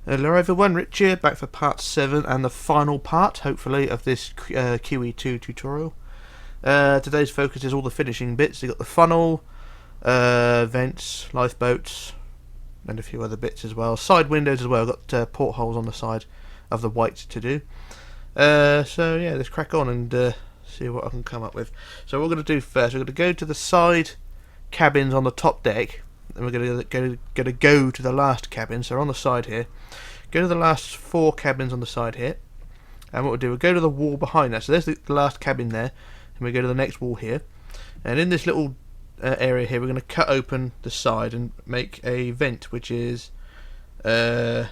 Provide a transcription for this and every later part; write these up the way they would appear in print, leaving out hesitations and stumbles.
Hello everyone, Rich here, back for part 7 and the final part, hopefully, of this QE2 tutorial. Today's focus is all the finishing bits. You've got the funnel, vents, lifeboats, and a few other bits as well. Side windows as well, got portholes on the side of the white to do. So yeah, let's crack on and see what I can come up with. So what we're going to do first, we're going to go to the side cabins on the top deck. And we're going to go to the last cabin, so we're on the side here. Go to the last 4 cabins on the side here. And what we'll do, we'll go to the wall behind that. So there's the last cabin there. And we go to the next wall here. And in this little area here, we're going to cut open the side and make a vent, which is 3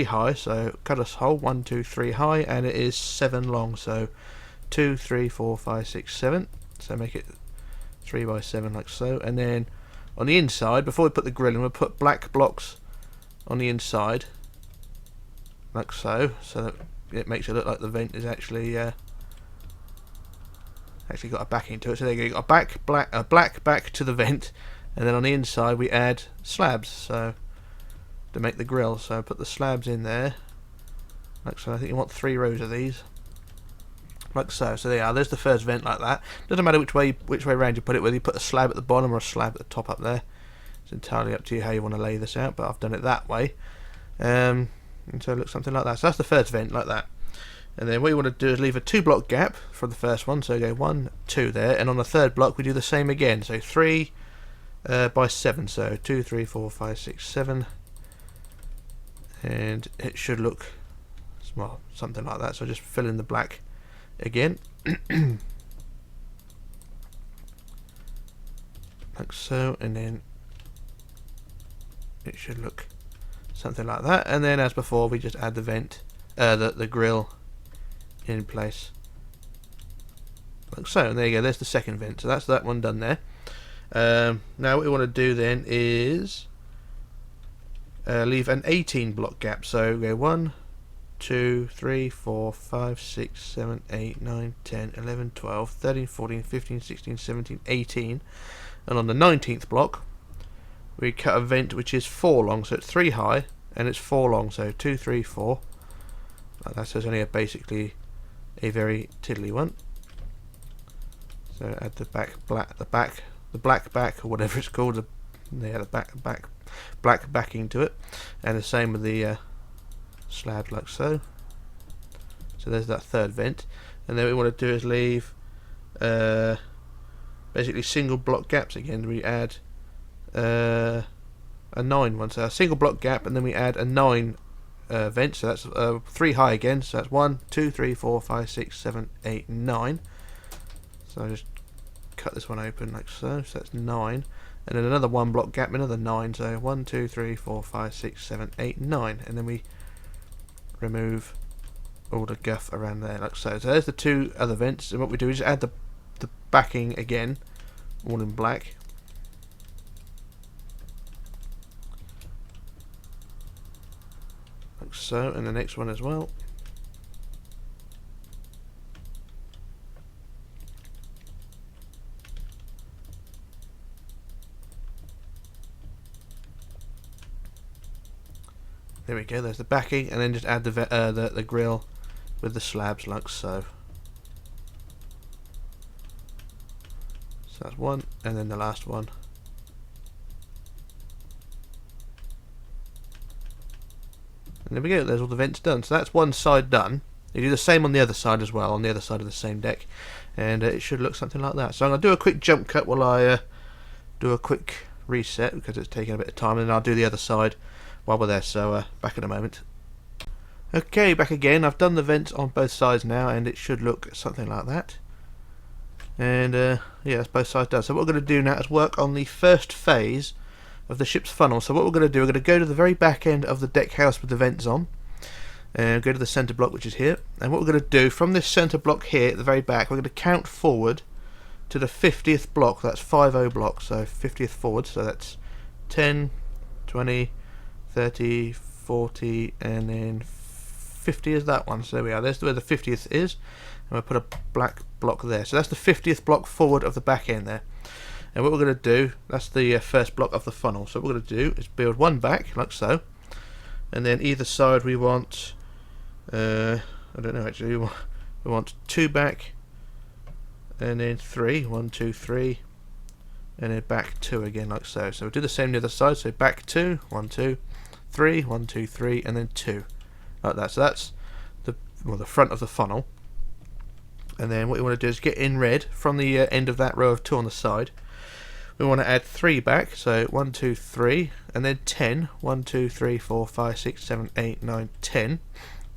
high. So cut a hole, 1, 2, 3 high. And it is 7 long. So 2, 3, 4, 5, 6, 7. So make it 3 by 7 like so. And then on the inside, before we put the grill in, we'll put black blocks on the inside, like so, so that it makes it look like the vent is actually got a backing to it. So there you go, you've got a black back to the vent, and then on the inside we add slabs, so to make the grill. So put the slabs in there, like so. I think you want 3 rows of these, like so. So there you are. There's the first vent like that. Doesn't matter which way around you put it, whether you put a slab at the bottom or a slab at the top up there. It's entirely up to you how you want to lay this out, but I've done it that way. And so it looks something like that. So that's the first vent like that. And then what you want to do is leave a 2 block gap for the first one. So go 1, 2 there, and on the third block we do the same again. So 3 by 7. So 2, 3, 4, 5, 6, 7, and it should look, well, something like that. So just fill in the black again, like so, and then it should look something like that. And then, as before, we just add the vent, the grill in place, like so. And there you go. There's the second vent. So that's that one done there. Now, what we want to do then is leave an 18 block gap. So go 1, 2, 3, 4, 5, 6, 7, 8, 9, 10, 11, 12, 13, 14, 15, 16, 17, 18. And on the 19th block, we cut a vent which is 4 long. So it's 3 high and it's 4 long. So 2, 3, 4. Like that. So it's only basically a very tiddly one. So add the black back, or whatever it's called. The black backing to it. And the same with the slab, like so. So there's that third vent, and then what we want to do is leave basically single block gaps again. We add a 9 one, so a single block gap, and then we add a 9 vent. So that's 3 high again. So that's 1, 2, 3, 4, 5, 6, 7, 8, 9. So I just cut this one open like so. So that's 9. And then another 1 block gap, another 9. So 1, 2, 3, 4, 5, 6, 7, 8, 9. And then we remove all the guff around there, like so. So there's the 2 other vents. And what we do is add the backing again, all in black. Like so. And the next one as well. There we go, there's the backing, and then just add the grill with the slabs like so. So that's 1, and then the last one. And there we go, there's all the vents done. So that's one side done. You do the same on the other side as well, on the other side of the same deck. And it should look something like that. So I'm going to do a quick jump cut while I do a quick reset, because it's taking a bit of time, and then I'll do the other side while we're there. So back in a moment. Okay, back again. I've done the vents on both sides now, and it should look something like that. And yeah, that's both sides done. So what we're going to do now is work on the first phase of the ship's funnel. So what we're going to do, we're going to go to the very back end of the deck house with the vents on, and go to the centre block, which is here. And what we're going to do from this centre block here at the very back, we're going to count forward to the 50th block. That's 50 block, so 50th forward. So that's 10, 20, 30, 40, and then 50 is that one. So there we are. There's where the 50th is, and we'll put a black block there. So that's the 50th block forward of the back end there. And what we're going to do, that's the first block of the funnel. So what we're going to do is build one back, like so. And then either side we want, I don't know actually, we want 2 back, and then 3, 1, 2, 3, and then back 2 again, like so. So we'll do the same the other side, so back 2, 1, 2, 3, 1, 2, 3, and then 2, like that. So that's the front of the funnel. And then what you want to do is get in red from the end of that row of 2 on the side. We want to add 3 back, so 1, 2, 3, and then 10. 1, 2, 3, 4, 5, 6, 7, 8, 9, 10.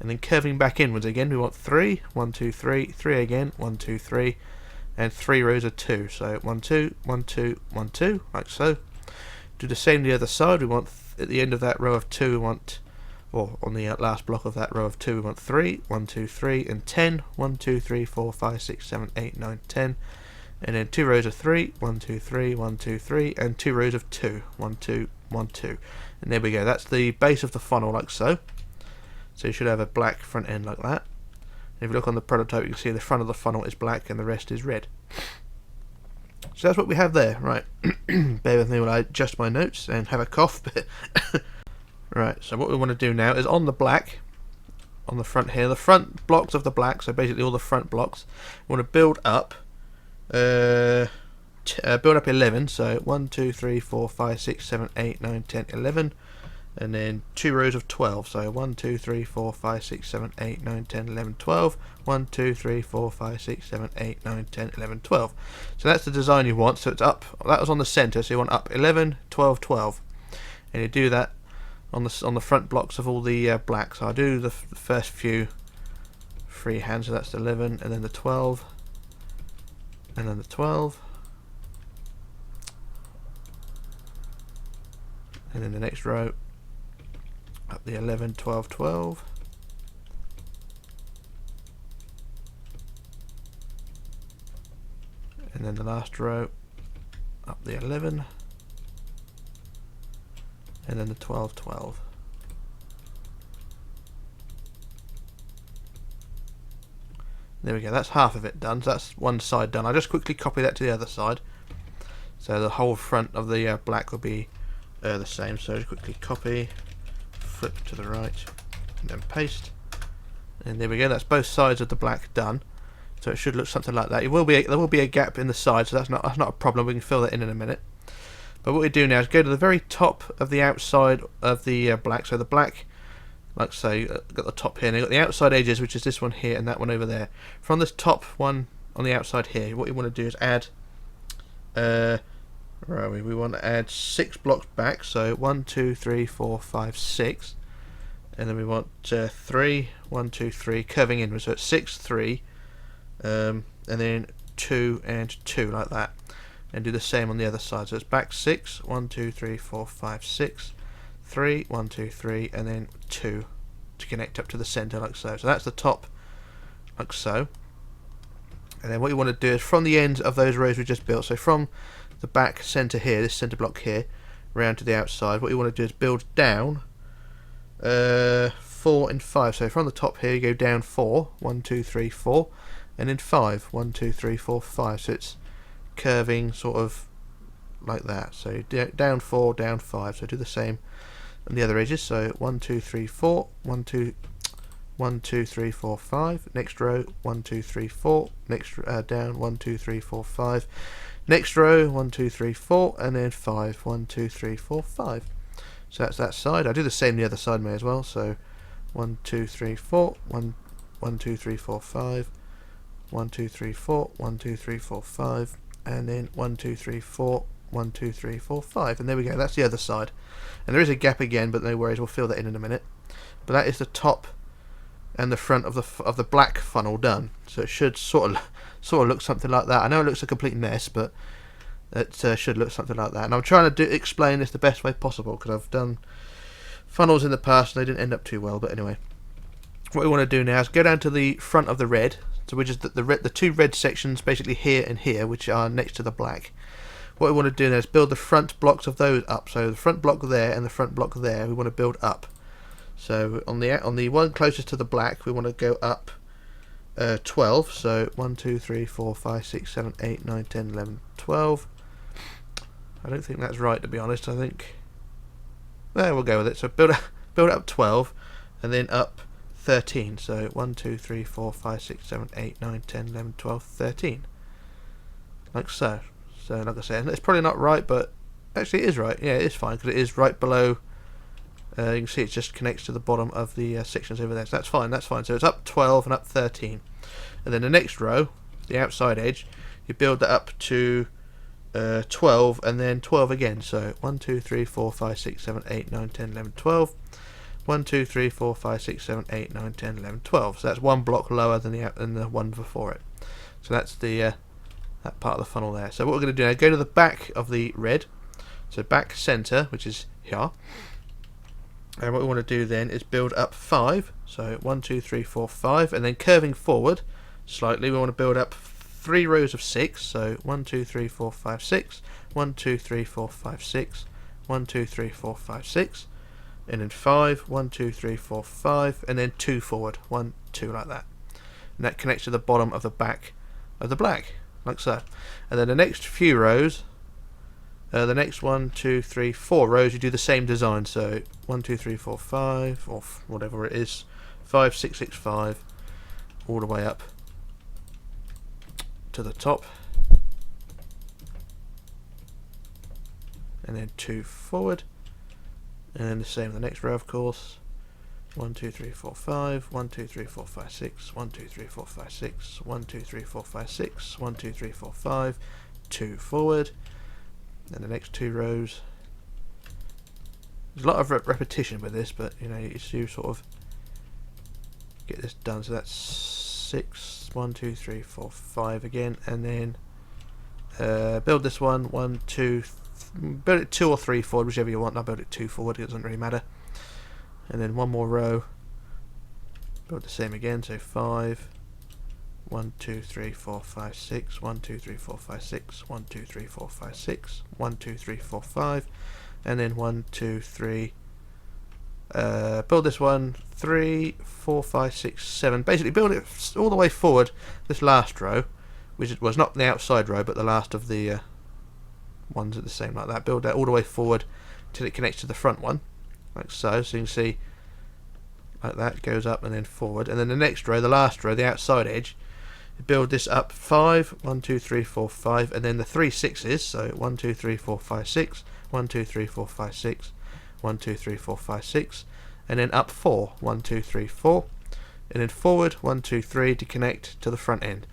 And then curving back inwards again, we want 3, 1, 2, 3, 3 again, 1, 2, 3, and 3 rows of 2. So 1, 2, 1, 2, 1, 2, like so. Do the same the other side. We want at the end of that row of 2, we want, or on the last block of that row of 2, we want 3, 1, 2, 3, and 10. 1, 2, 3, 4, 5, 6, 7, 8, 9, 10. And then 2 rows of 3, 1, 2, 3, 1, 2, 3, and 2 rows of 2, 1, 2, 1, 2. And there we go, that's the base of the funnel, like so. So you should have a black front end like that. And if you look on the prototype, you can see the front of the funnel is black and the rest is red. So that's what we have there, right. Bear with me while I adjust my notes and have a cough. Right, so what we want to do now is on the black, on the front here, the front blocks of the black, so basically all the front blocks, we want to build up 11, so 1, 2, 3, 4, 5, 6, 7, 8, 9, 10, 11, and then 2 rows of 12, so 1, 2, 3, 4, 5, 6, 7, 8, 9, 10, 11, 12, 1, 2, 3, 4, 5, 6, 7, 8, 9, 10, 11, 12. So that's the design you want, so it's up, that was on the centre, so you want up 11, 12, 12, and you do that on the front blocks of all the black. So I do the first few freehand, so that's the 11, and then the 12, and then the 12, and then the next row up the 11, 12, 12, and then the last row up the 11, and then the 12, 12. There we go, that's half of it done, so that's one side done. I'll just quickly copy that to the other side. So the whole front of the black will be the same. So just quickly copy, flip to the right, and then paste. And there we go, that's both sides of the black done. So it should look something like that. There will be a gap in the side, so that's not a problem. We can fill that in a minute. But what we do now is go to the very top of the outside of the black. So the black, like so, got the top here, and you've got the outside edges, which is this one here and that one over there. From this top one on the outside here, what you want to do is add, where are we? We want to add 6 blocks back, so 1, 2, 3, 4, 5, 6, and then we want 3, 1, 2, 3, curving inwards, so it's 6, 3, and then 2 and 2, like that. And do the same on the other side, so it's back 6, 1, 2, 3, 4, 5, 6, 3, 1, 2, 3, and then 2 to connect up to the centre, like so. So that's the top, like so. And then what you want to do is from the ends of those rows we just built, so from the back centre here, this centre block here, round to the outside, what you want to do is build down 4 and 5. So from the top here you go down 4, 1, 2, 3, 4, and then 5, 1, 2, 3, 4, 5. So it's curving sort of like that. So down 4, down 5. So do the same on the other edges. So 1, 2, 3, 4, 1, 2, 1, 2, 3, 4, 5. Next row 1, 2, 3, 4. Next down 1, 2, 3, 4, 5. Next row 1, 2, 3, 4, and then 5. 1, 2, 3, 4, 5. So that's that side. I do the same the other side may as well. So 1, 2, 3, 4. 1, 2, 3, 4, 5. 1, 2, 3, 4. 1, 2, 3, 4, 5. And then 1, 2, 3, 4, 1, 2, 3, 4, 5, and there we go. That's the other side, and there is a gap again, but no worries. We'll fill that in a minute. But that is the top and the front of the black funnel done. So it should sort of look something like that. I know it looks a complete mess, but it should look something like that. And I'm trying to explain this the best way possible because I've done funnels in the past and they didn't end up too well. But anyway, what we want to do now is go down to the front of the red. So which is the 2 red sections basically here and here, which are next to the black. What we want to do now is build the front blocks of those up. So the front block there and the front block there, we want to build up. So on the one closest to the black, we want to go up 12. So 1, 2, 3, 4, 5, 6, 7, 8, 9, 10, 11, 12. I don't think that's right, to be honest. I think we'll go with it. So build it up 12, and then up 13. So 1, 2, 3, 4, 5, 6, 7, 8, 9, 10, 11, 12, 13. Like so. So like I said, it's probably not right, but actually it is right. Yeah, it is fine, because it is right below. You can see it just connects to the bottom of the sections over there. So that's fine, that's fine. So it's up 12 and up 13. And then the next row, the outside edge, you build that up to 12 and then 12 again. So 1, 2, 3, 4, 5, 6, 7, 8, 9, 10, 11, 12. 1, 2, 3, 4, 5, 6, 7, 8, 9, 10, 11, 12. So that's one block lower than the one before it. So that's the that part of the funnel there. So what we're going to do now, go to the back of the red. So back center, which is here. And what we want to do then is build up 5. So 1, 2, 3, 4, 5, and then curving forward slightly, we want to build up 3 rows of 6. So 1, 2, 3, 4, 5, 6. 1, 2, 3, 4, 5, 6. 1, 2, 3, 4, 5, 6. And then 5. 1, 2, 3, 4, 5. And then 2 forward. 1, 2, like that. And that connects to the bottom of the back of the black, like so. And then the next few rows, the next 1, 2, 3, 4 rows, you do the same design. So 1, 2, 3, 4, 5, or whatever it is, 5, 6, 6, 5, all the way up to the top, and then 2 forward, and the same the next row, of course. 1, 2, 3, 4, 5, 1, 2, 3, 4, 5, 6, 1, 2, 3, 4, 5, 6, 1, 2, 3, 4, 5, 6, 1, 2, 3, 4, 5, 2 forward. And the next 2 rows, there's a lot of repetition with this, but you know, you sort of get this done. So that's 6, 1, 2, 3, 4, 5 again, and then build this one, 1, 2, build it 2 or 3 forward, whichever you want. I'll build it 2 forward, it doesn't really matter. And then 1 more row, build the same again, so 5, 1, 2, 3, 4, 5, 6, 1, 2, 3, 4, 5, 6, 1, 2, 3, 4, 5, 6, 1, 2, 3, 4, 5, and then 1, 2, 3, build this one, 3, 4, 5, 6, 7, basically build it all the way forward, this last row, which was not the outside row, but the last of the ones are the same like that. Build that all the way forward till it connects to the front one, like so. So you can see, like that, goes up and then forward. And then the next row, the last row, the outside edge, build this up 5, 1, 2, 3, 4, 5, and then the 3 6s. So 1, 2, 3, 4, 5, 6, 1, 2, 3, 4, 5, 6, 1, 2, 3, 4, 5, 6, and then up 4, 1, 2, 3, 4, and then forward 1, 2, 3 to connect to the front end.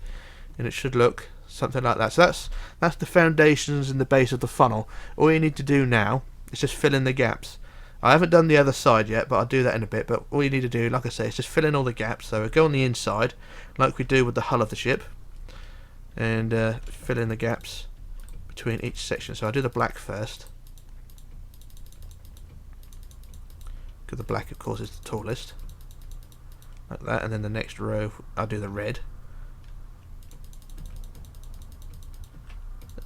And it should look something like that. So that's the foundations and the base of the funnel. All you need to do now is just fill in the gaps. I haven't done the other side yet, but I'll do that in a bit. But all you need to do, like I say, is just fill in all the gaps. So we'll go on the inside, like we do with the hull of the ship, and fill in the gaps between each section. So I'll do the black first, because the black, of course, is the tallest, like that. And then the next row, I'll do the red,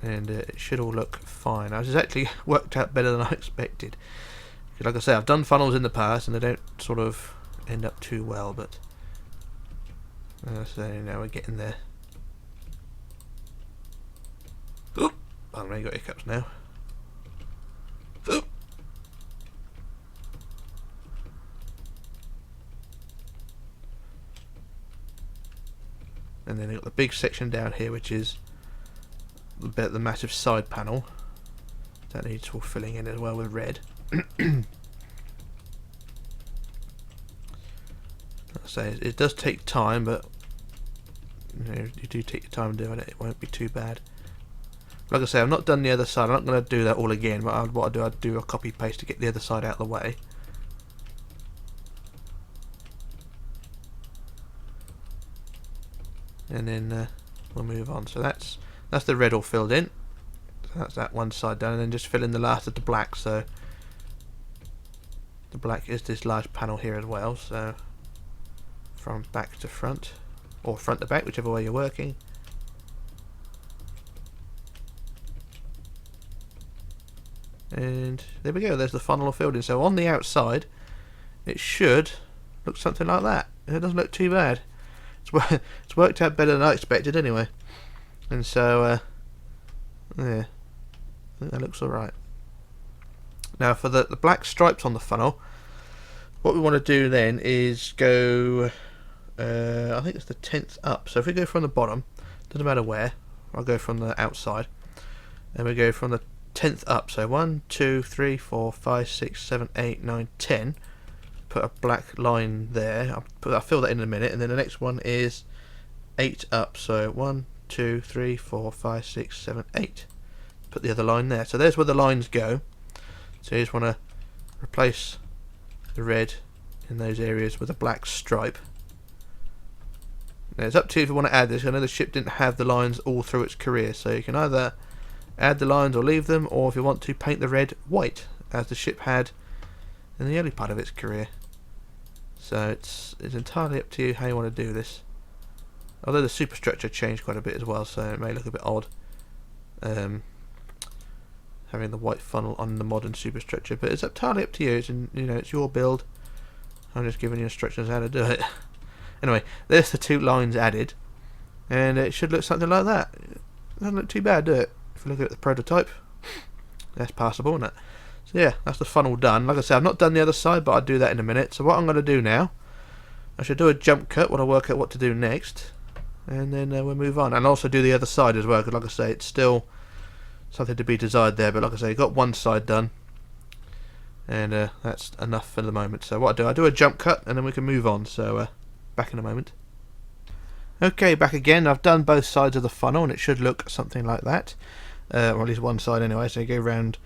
and it should all look fine. It's actually worked out better than I expected. Like I say, I've done funnels in the past and they don't sort of end up too well, but so now we're getting there. Oh, I've got hiccups now. Oh. And then you've got the big section down here, which is the massive side panel. That needs all filling in as well with red. So it does take time, but you know, you do take your time doing it. It won't be too bad. Like I say, I've not done the other side. I'm not going to do that all again. But what I'd do a copy paste to get the other side out of the way. And then we'll move on. So that's the red all filled in. So that's that one side done, and then just fill in the last of the black. So the black is this large panel here as well, so from back to front, or front to back, whichever way you're working. And there we go, there's the funnel filled in. So on the outside it should look something like that. It doesn't look too bad. It's worked out better than I expected anyway. And so yeah, I think that looks alright. Now for the black stripes on the funnel, what we want to do then is go, I think it's the 10th up. So if we go from the bottom, doesn't matter where, I'll go from the outside, and we go from the 10th up. So 1, 2, 3, 4, 5, 6, 7, 8, 9, 10. Put a black line there. I'll fill that in a minute, and then the next one is 8 up. So 1, 2, 3, 4, 5, 6, 7, 8. Put the other line there. So there's where the lines go. So you just want to replace the red in those areas with a black stripe. Now it's up to you if you want to add this. I know the ship didn't have the lines all through its career, so you can either add the lines or leave them, or if you want to, paint the red white as the ship had in the early part of its career. So it's entirely up to you how you want to do this. Although the superstructure changed quite a bit as well, so it may look a bit odd having the white funnel on the modern superstructure, but it's entirely up to you. It's it's your build. I'm just giving you instructions how to do it. Anyway, there's the 2 lines added, and it should look something like that. It doesn't look too bad, do it? If you look at the prototype, that's passable, isn't it? So yeah, that's the funnel done. Like I said, I've not done the other side, but I'll do that in a minute. So what I'm going to do now, I should do a jump cut when I work out what to do next, and then we'll move on. And also do the other side as well, because like I say, it's still something to be desired there. But like I say, got one side done, and that's enough for the moment. So what I do a jump cut, and then we can move on. So back in a moment. Okay, back again. I've done both sides of the funnel, and it should look something like that, or at least one side anyway. So you go round,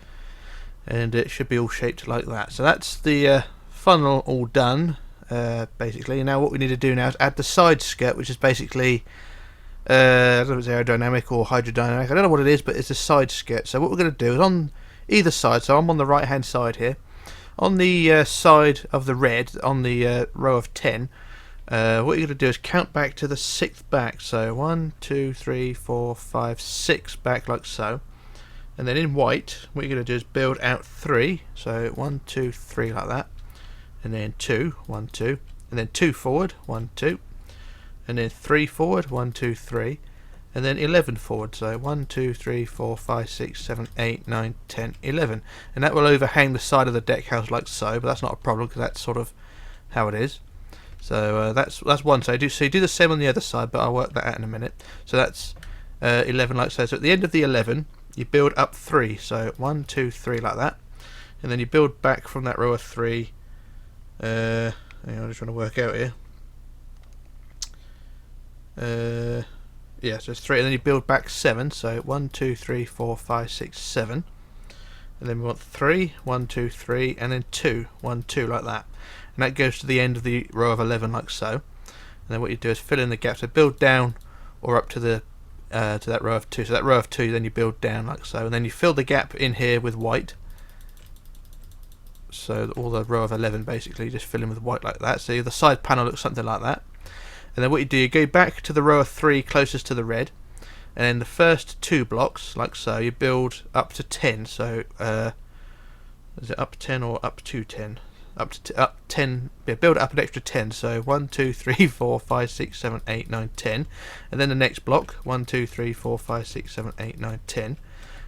and it should be all shaped like that. So that's the funnel all done, basically. Now what we need to do now is add the side skirt, which is basically I don't know if it's aerodynamic or hydrodynamic, I don't know what it is, but it's a side skirt. So what we're going to do is on either side, so I'm on the right hand side here, on the side of the red, on the row of 10, what you're going to do is count back to the 6th back. So 1, 2, 3, 4, 5, 6 back, like so. And then in white, what you're going to do is build out 3. So 1, 2, 3, like that. And then 2, 1, 2. And then 2 forward, 1, 2. And then 3 forward, 1, 2, 3. And then 11 forward. So 1, 2, 3, 4, 5, 6, 7, 8, 9, 10, 11. And that will overhang the side of the deck house like so, but that's not a problem because that's sort of how it is. So that's one side. So you do the same on the other side, but I'll work that out in a minute. So that's 11 like so. So at the end of the 11, you build up 3. So 1, 2, 3 like that. And then you build back from that row of 3. I'm just trying to work out here. Yeah, so it's 3. And then you build back 7. So 1, 2, 3, 4, 5, 6, 7. And then we want 3, 1, 2, 3, and then 2, 1, 2 like that. And that goes to the end of the row of 11 like so. And then what you do is fill in the gaps. So build down or up to the to that row of 2. So that row of 2, then you build down like so, and then you fill the gap in here with white. So all the row of 11 basically you just fill in with white like that. So the side panel looks something like that. And then what you do, you go back to the row of 3 closest to the red, and then the first 2 blocks like so you build up to 10. So is it up 10 or up to 10? Up 10, yeah, build it up an extra 10. So 1, 2, 3, 4, 5, 6, 7, 8, 9, 10. And then the next block 1, 2, 3, 4, 5, 6, 7, 8, 9, 10.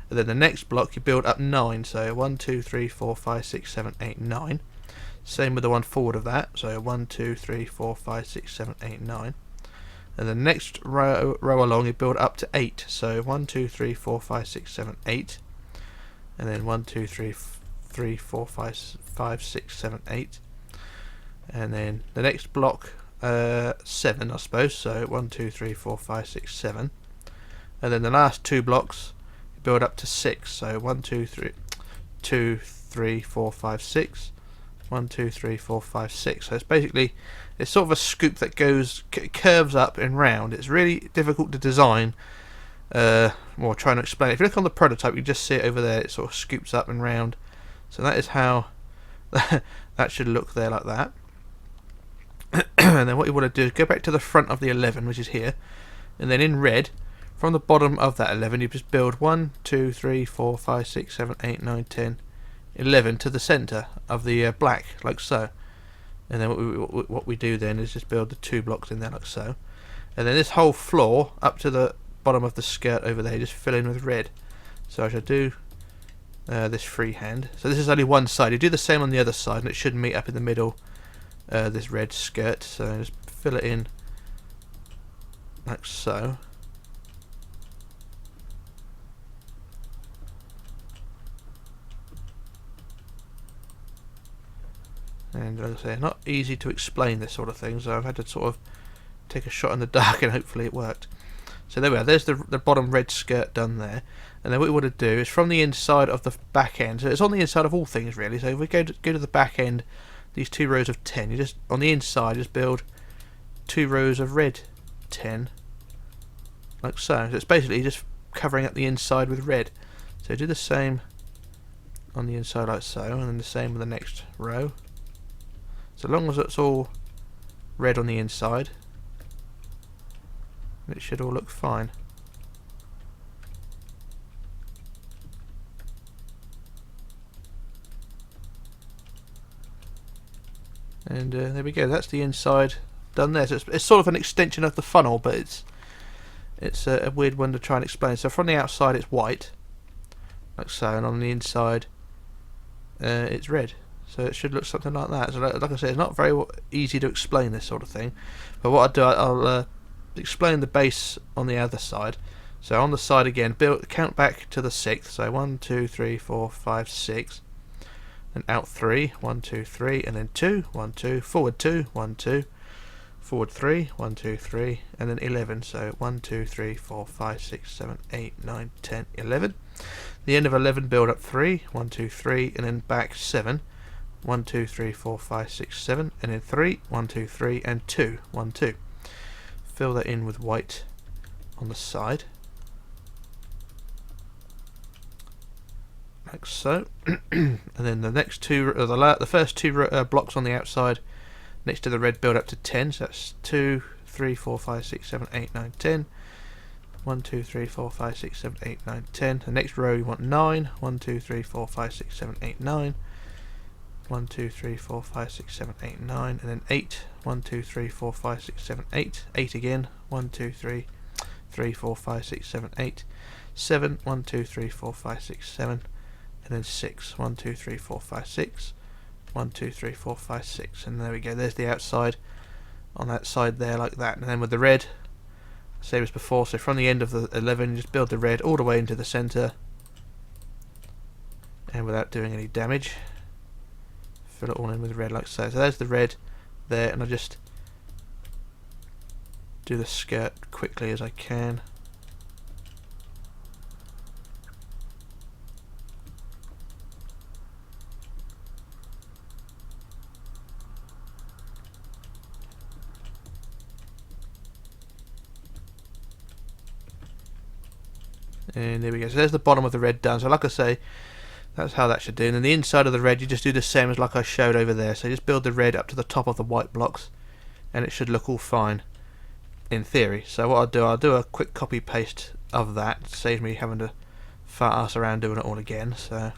And then the next block you build up 9. So 1, 2, 3, 4, 5, 6, 7, 8, 9. Same with the one forward of that. So 1, 2, 3, 4, 5, 6, 7, 8, 9. And the next row along you build up to 8. So 1, 2, 3, 4, 5, 6, 7, 8. And then 1, 2, 3, 4, 5, 6, 7, 8. And then the next block 7 I suppose. So 1, 2, 3, 4, 5, 6, 7. And then the last 2 blocks you build up to 6. So 1, 2, 3, 2, 3, 4, 5, 6. 1, 2, 3, 4, 5, 6. So it's basically, it's sort of a scoop that goes curves up and round. It's really difficult to design. Well, trying to explain it. If you look on the prototype, you just see it over there. It sort of scoops up and round. So that is how that should look there, like that. And then what you want to do is go back to the front of the 11, which is here, and then in red, from the bottom of that 11, you just build 1, 2, 3, 4, 5, 6, 7, 8, 9, 10, 11 to the centre of the black, like so. And then what we do then is just build the 2 blocks in there, like so. And then this whole floor up to the bottom of the skirt over there, just fill in with red. So I shall do this freehand. So this is only one side. You do the same on the other side, and it should meet up in the middle this red skirt. So just fill it in like so. And like I say, not easy to explain this sort of thing, so I've had to sort of take a shot in the dark and hopefully it worked. So there we are, there's the bottom red skirt done there. And then what we want to do is from the inside of the back end, so it's on the inside of all things really, so if we go to the back end, these 2 rows of 10, you just, on the inside, just build 2 rows of red 10, like so. So it's basically just covering up the inside with red. So do the same on the inside like so, and then the same with the next row. So long as it's all red on the inside, it should all look fine. And there we go, that's the inside done there. So it's sort of an extension of the funnel, but it's a weird one to try and explain. So from the outside it's white, like so, and on the inside it's red. So it should look something like that. So like I said, it's not very easy to explain this sort of thing. But what I'll explain the base on the other side. So on the side again, count back to the 6th. So 1, 2, 3, 4, 5, 6. And out 3, 1, 2, 3, and then 2, 1, 2, forward 2, 1, 2, forward 3, 1, 2, 3, and then 11. So 1, 2, 3, 4, 5, 6, 7, 8, 9, 10, 11. The end of 11, build up 3, 1, 2, 3, and then back 7. 1, 2, 3, 4, 5, 6, 7, and then 3, 1, 2, 3, and 2, 1, 2. Fill that in with white on the side, like so. And then the next two, the first 2 blocks on the outside next to the red build up to 10. So that's 2, 3, 4, 5, 6, 7, 8, 9, 10. 1, 2, 3, 4, 5, 6, 7, 8, 9, 10. The next row you want 9. 1, 2, 3, 4, 5, 6, 7, 8, 9. 1, 2, 3, 4, 5, 6, 7, 8, 9, and then 8. 1, 2, 3, 4, 5, 6, 7, 8. 8 again. 1, 2, 3, 3, 4, 5, 6, 7, 8. 7. 1, 2, 3, 4, 5, 6, 7, and then 6. 1, 2, 3, 4, 5, 6. 1, 2, 3, 4, 5, 6, and there we go. There's the outside on that side there, like that. And then with the red, same as before. So from the end of the 11, just build the red all the way into the centre, and without doing any damage, fill it all in with red like so. So there's the red there, and I'll just do the skirt quickly as I can. And there we go. So there's the bottom of the red done. So like I say, that's how that should do. And then the inside of the red, you just do the same as like I showed over there. So you just build the red up to the top of the white blocks, and it should look all fine in theory. So what I'll do a quick copy paste of that. It saves me having to fart ass around doing it all again. So I'll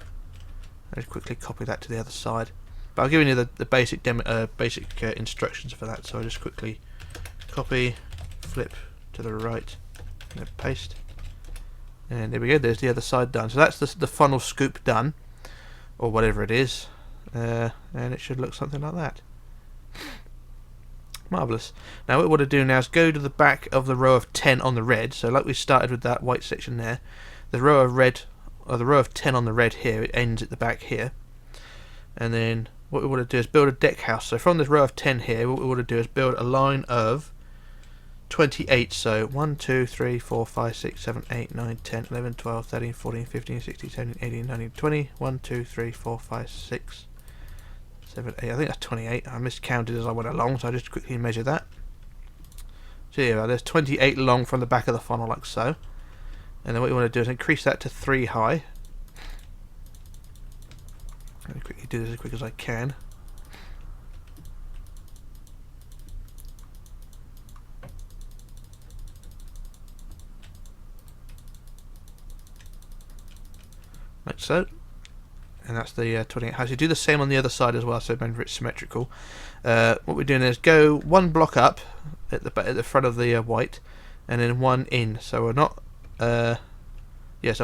just quickly copy that to the other side. But I've given you the basic instructions for that. So I'll just quickly copy, flip to the right, and then paste. And there we go, there's the other side done. So that's the funnel scoop done, or whatever it is, and it should look something like that. Marvellous. Now what we want to do now is go to the back of the row of 10 on the red. So like we started with that white section there, the row of red, or the row of 10 on the red here, it ends at the back here. And then what we want to do is build a deck house. So from this row of 10 here, what we want to do is build a line of 28. So 1, 2, 3, 4, 5, 6, 7, 8, 9, 10, 11, 12, 13, 14, 15, 16, 17, 18, 19, 20. 1, 2, 3, 4, 5, 6, 7, 8. I think that's 28. I miscounted as I went along, so I just quickly measure that. So yeah, there's 28 long from the back of the funnel, like so. And then what you want to do is increase that to 3 high. Let me quickly do this as quick as I can. Like so, and that's the 28 high. So you do the same on the other side as well, so remember it's symmetrical. What we're doing is go 1 block up at the front of the white, and then 1 in. So we're not, so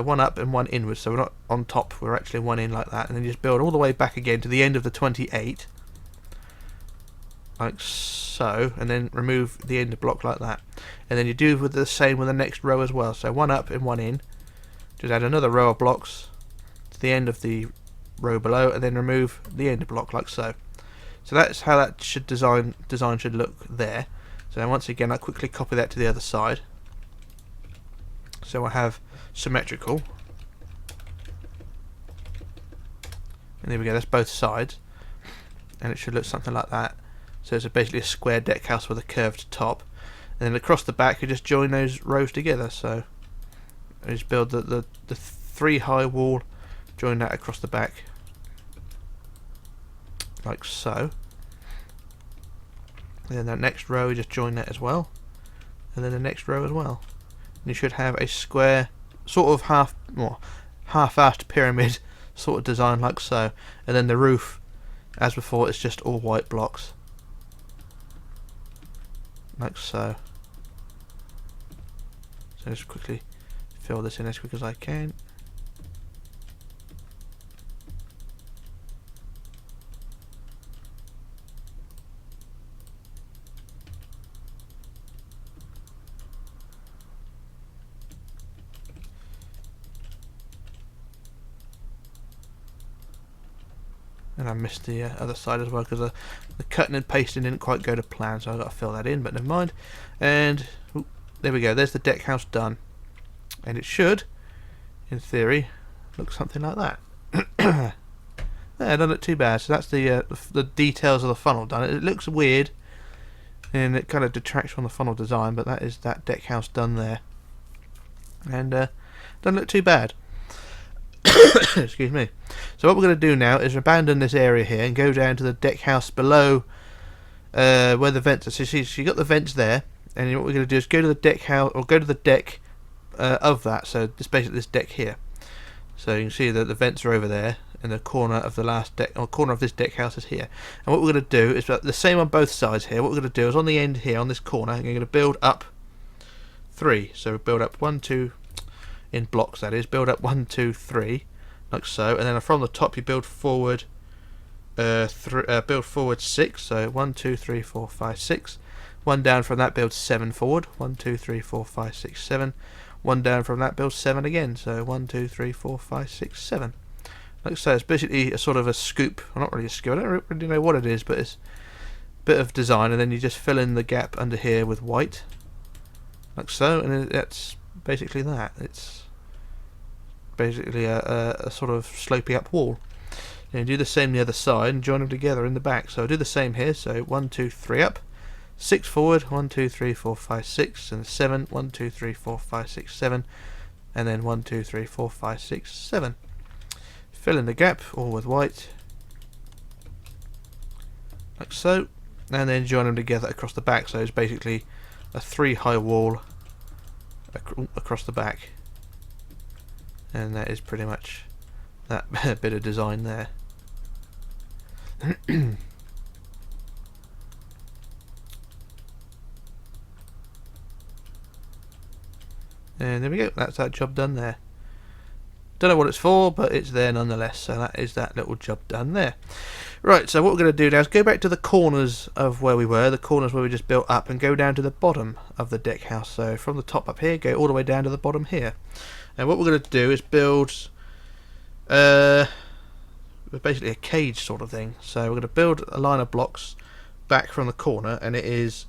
1 up and 1 inwards. So we're not on top. We're actually 1 in like that, and then you just build all the way back again to the end of the 28. like so, and then remove the end block like that. And then you do with the same with the next row as well. So one up and one in. Just add another row of blocks to the end of the row below, and then remove the end block like so. So that's how that should design should look there. So once again, I quickly copy that to the other side. So I have symmetrical, and there we go. That's both sides, and it should look something like that. So it's basically a square deck house with a curved top, and then across the back you just join those rows together. So I just build the 3 high wall, join that across the back like so. And then that next row, you just join that as well, and then the next row as well. And you should have a square, sort of half-assed pyramid sort of design like so. And then the roof, as before, it's just all white blocks like so. So just quickly fill this in as quick as I can. And I missed the other side as well because the cutting and pasting didn't quite go to plan, so I've got to fill that in, but never mind. And there we go, there's the deck house done. And it should, in theory, look something like that. Yeah, it doesn't look too bad. So that's the details of the funnel done. It looks weird, and it kind of detracts from the funnel design, but that is that deck house done there. And doesn't look too bad. Excuse me. So what we're going to do now is abandon this area here and go down to the deck house below where the vents are. So you got the vents there, and what we're going to do is go to the deck house, or go to the deck of that. So this basically this deck here. So you can see that the vents are over there, and the corner of the last deck, or corner of this deck house is here. And what we're going to do is the same on both sides here. What we're going to do is on the end here, on this corner, you're going to build up 3. So build up 1, 2. In blocks, that is. Build up 1, 2, 3, like so, and then from the top you build forward. Build forward 6. So 1, 2, 3, 4, 5, 6. One down from that builds 7 forward. 1, 2, 3, 4, 5, 6, 7. One down from that builds 7 again. So 1, 2, 3, 4, 5, 6, 7. Like so, it's basically a sort of a scoop. Well, not really a scoop. I don't really know what it is, but it's a bit of design, and then you just fill in the gap under here with white, like so, and that's basically that. It's basically a sort of sloping up wall. And do the same the other side and join them together in the back. So I'll do the same here. So 1, 2, 3 up, 6 forward, 1, 2, 3, 4, 5, 6, and 7. 1, 2, 3, 4, 5, 6, 7, and then 1, 2, 3, 4, 5, 6, 7. Fill in the gap, all with white, like so, and then join them together across the back. So it's basically a 3 high wall across the back, and that is pretty much that bit of design there. And there we go, that's that job done there. Don't know what it's for, but it's there nonetheless. So that is that little job done there. Right, so what we're going to do now is go back to the corners of where we were, the corners where we just built up, and go down to the bottom of the deck house. So from the top up here, go all the way down to the bottom here. And what we're going to do is build basically a cage sort of thing. So we're going to build a line of blocks back from the corner, and it is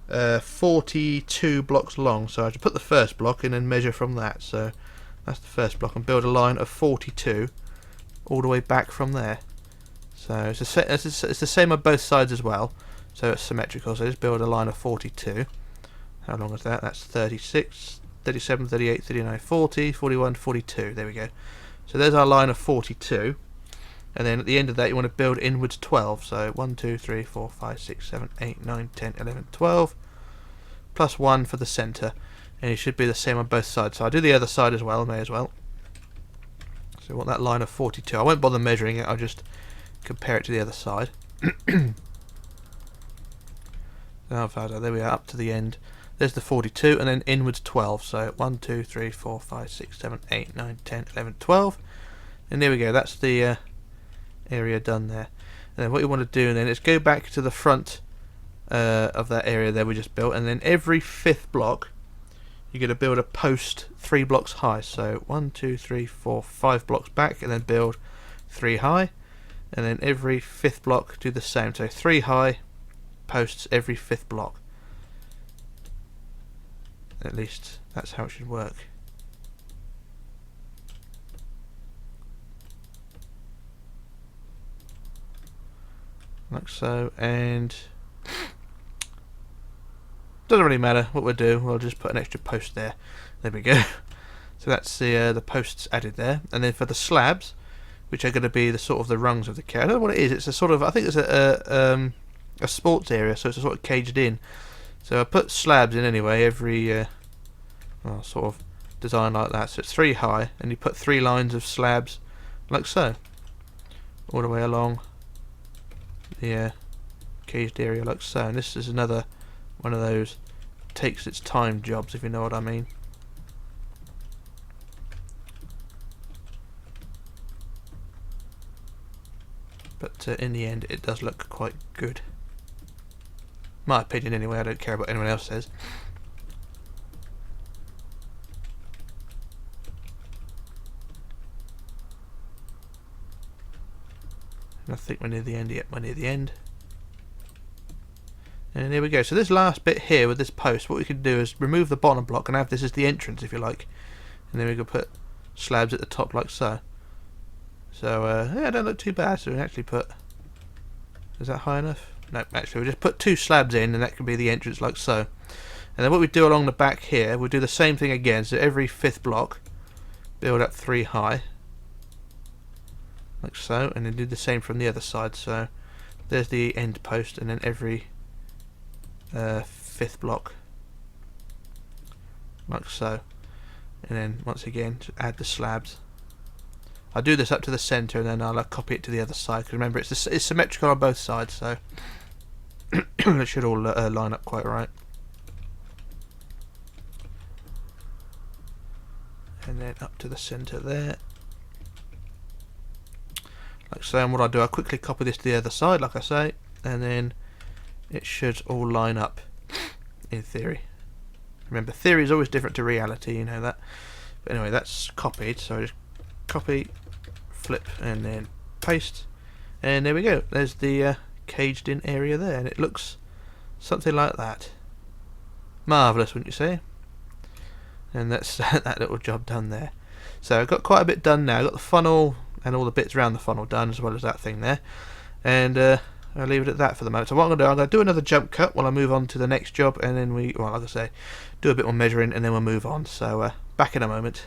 42 blocks long. So I have to put the first block in and measure from that. So that's the first block, and build a line of 42 all the way back from there. So it's the same on both sides as well, so it's symmetrical. So just build a line of 42. How long is that? That's 36, 37, 38, 39, 40, 41, 42. There we go. So there's our line of 42. And then at the end of that you want to build inwards 12. So 1, 2, 3, 4, 5, 6, 7, 8, 9, 10, 11, 12. Plus 1 for the centre. And it should be the same on both sides. So I'll do the other side as well, may as well. So I want that line of 42. I won't bother measuring it, I'll just compare it to the other side. There we are, up to the end. There's the 42, and then inwards 12. So 1, 2, 3, 4, 5, 6, 7, 8, 9, 10, 11, 12. And there we go, that's the area done there. And then what you want to do then is go back to the front of that area there we just built, and then every fifth block you're going to build a post 3 blocks high. So 1, 2, 3, 4, 5 blocks back, and then build 3 high, and then every fifth block do the same. So 3 high posts every fifth block. At least that's how it should work. Like so, and doesn't really matter what we'll do, we'll just put an extra post there. There we go. So that's the posts added there. And then for the slabs, which are going to be the sort of the rungs of the cage, I don't know what it is, it's a sort of, I think it's a sports area, so it's a sort of caged in. So I put slabs in anyway, every sort of design like that. So it's 3 high, and you put 3 lines of slabs like so, all the way along the caged area like so. And this is another one of those takes its time jobs, if you know what I mean. But in the end it does look quite good. My opinion anyway, I don't care what anyone else says. And I think we're near the end. Yep, we're near the end. And there we go. So this last bit here with this post, what we can do is remove the bottom block and have this as the entrance, if you like. And then we can put slabs at the top like so. So yeah, don't look too bad. So we can actually put, is that high enough? No, actually we just put 2 slabs in, and that can be the entrance like so. And then what we do along the back here, we'll do the same thing again. So every fifth block, build up 3 high, like so, and then do the same from the other side. So there's the end post, and then every fifth block like so, and then once again just add the slabs. I'll do this up to the centre, and then I'll copy it to the other side, because remember it's symmetrical on both sides, so it should all line up quite right. And then up to the centre there like so. And what I do, I quickly copy this to the other side like I say, and then it should all line up in theory. Remember, theory is always different to reality, you know that. But anyway, that's copied, so I just copy, flip, and then paste, and there we go. There's the caged in area there, and it looks something like that. Marvellous, wouldn't you say? And that's that little job done there. So I've got quite a bit done now. I've got the funnel and all the bits around the funnel done, as well as that thing there, and I'll leave it at that for the moment. So what I'm going to do another jump cut while I move on to the next job, and then we, well, like I say, do a bit more measuring, and then we'll move on. So back in a moment.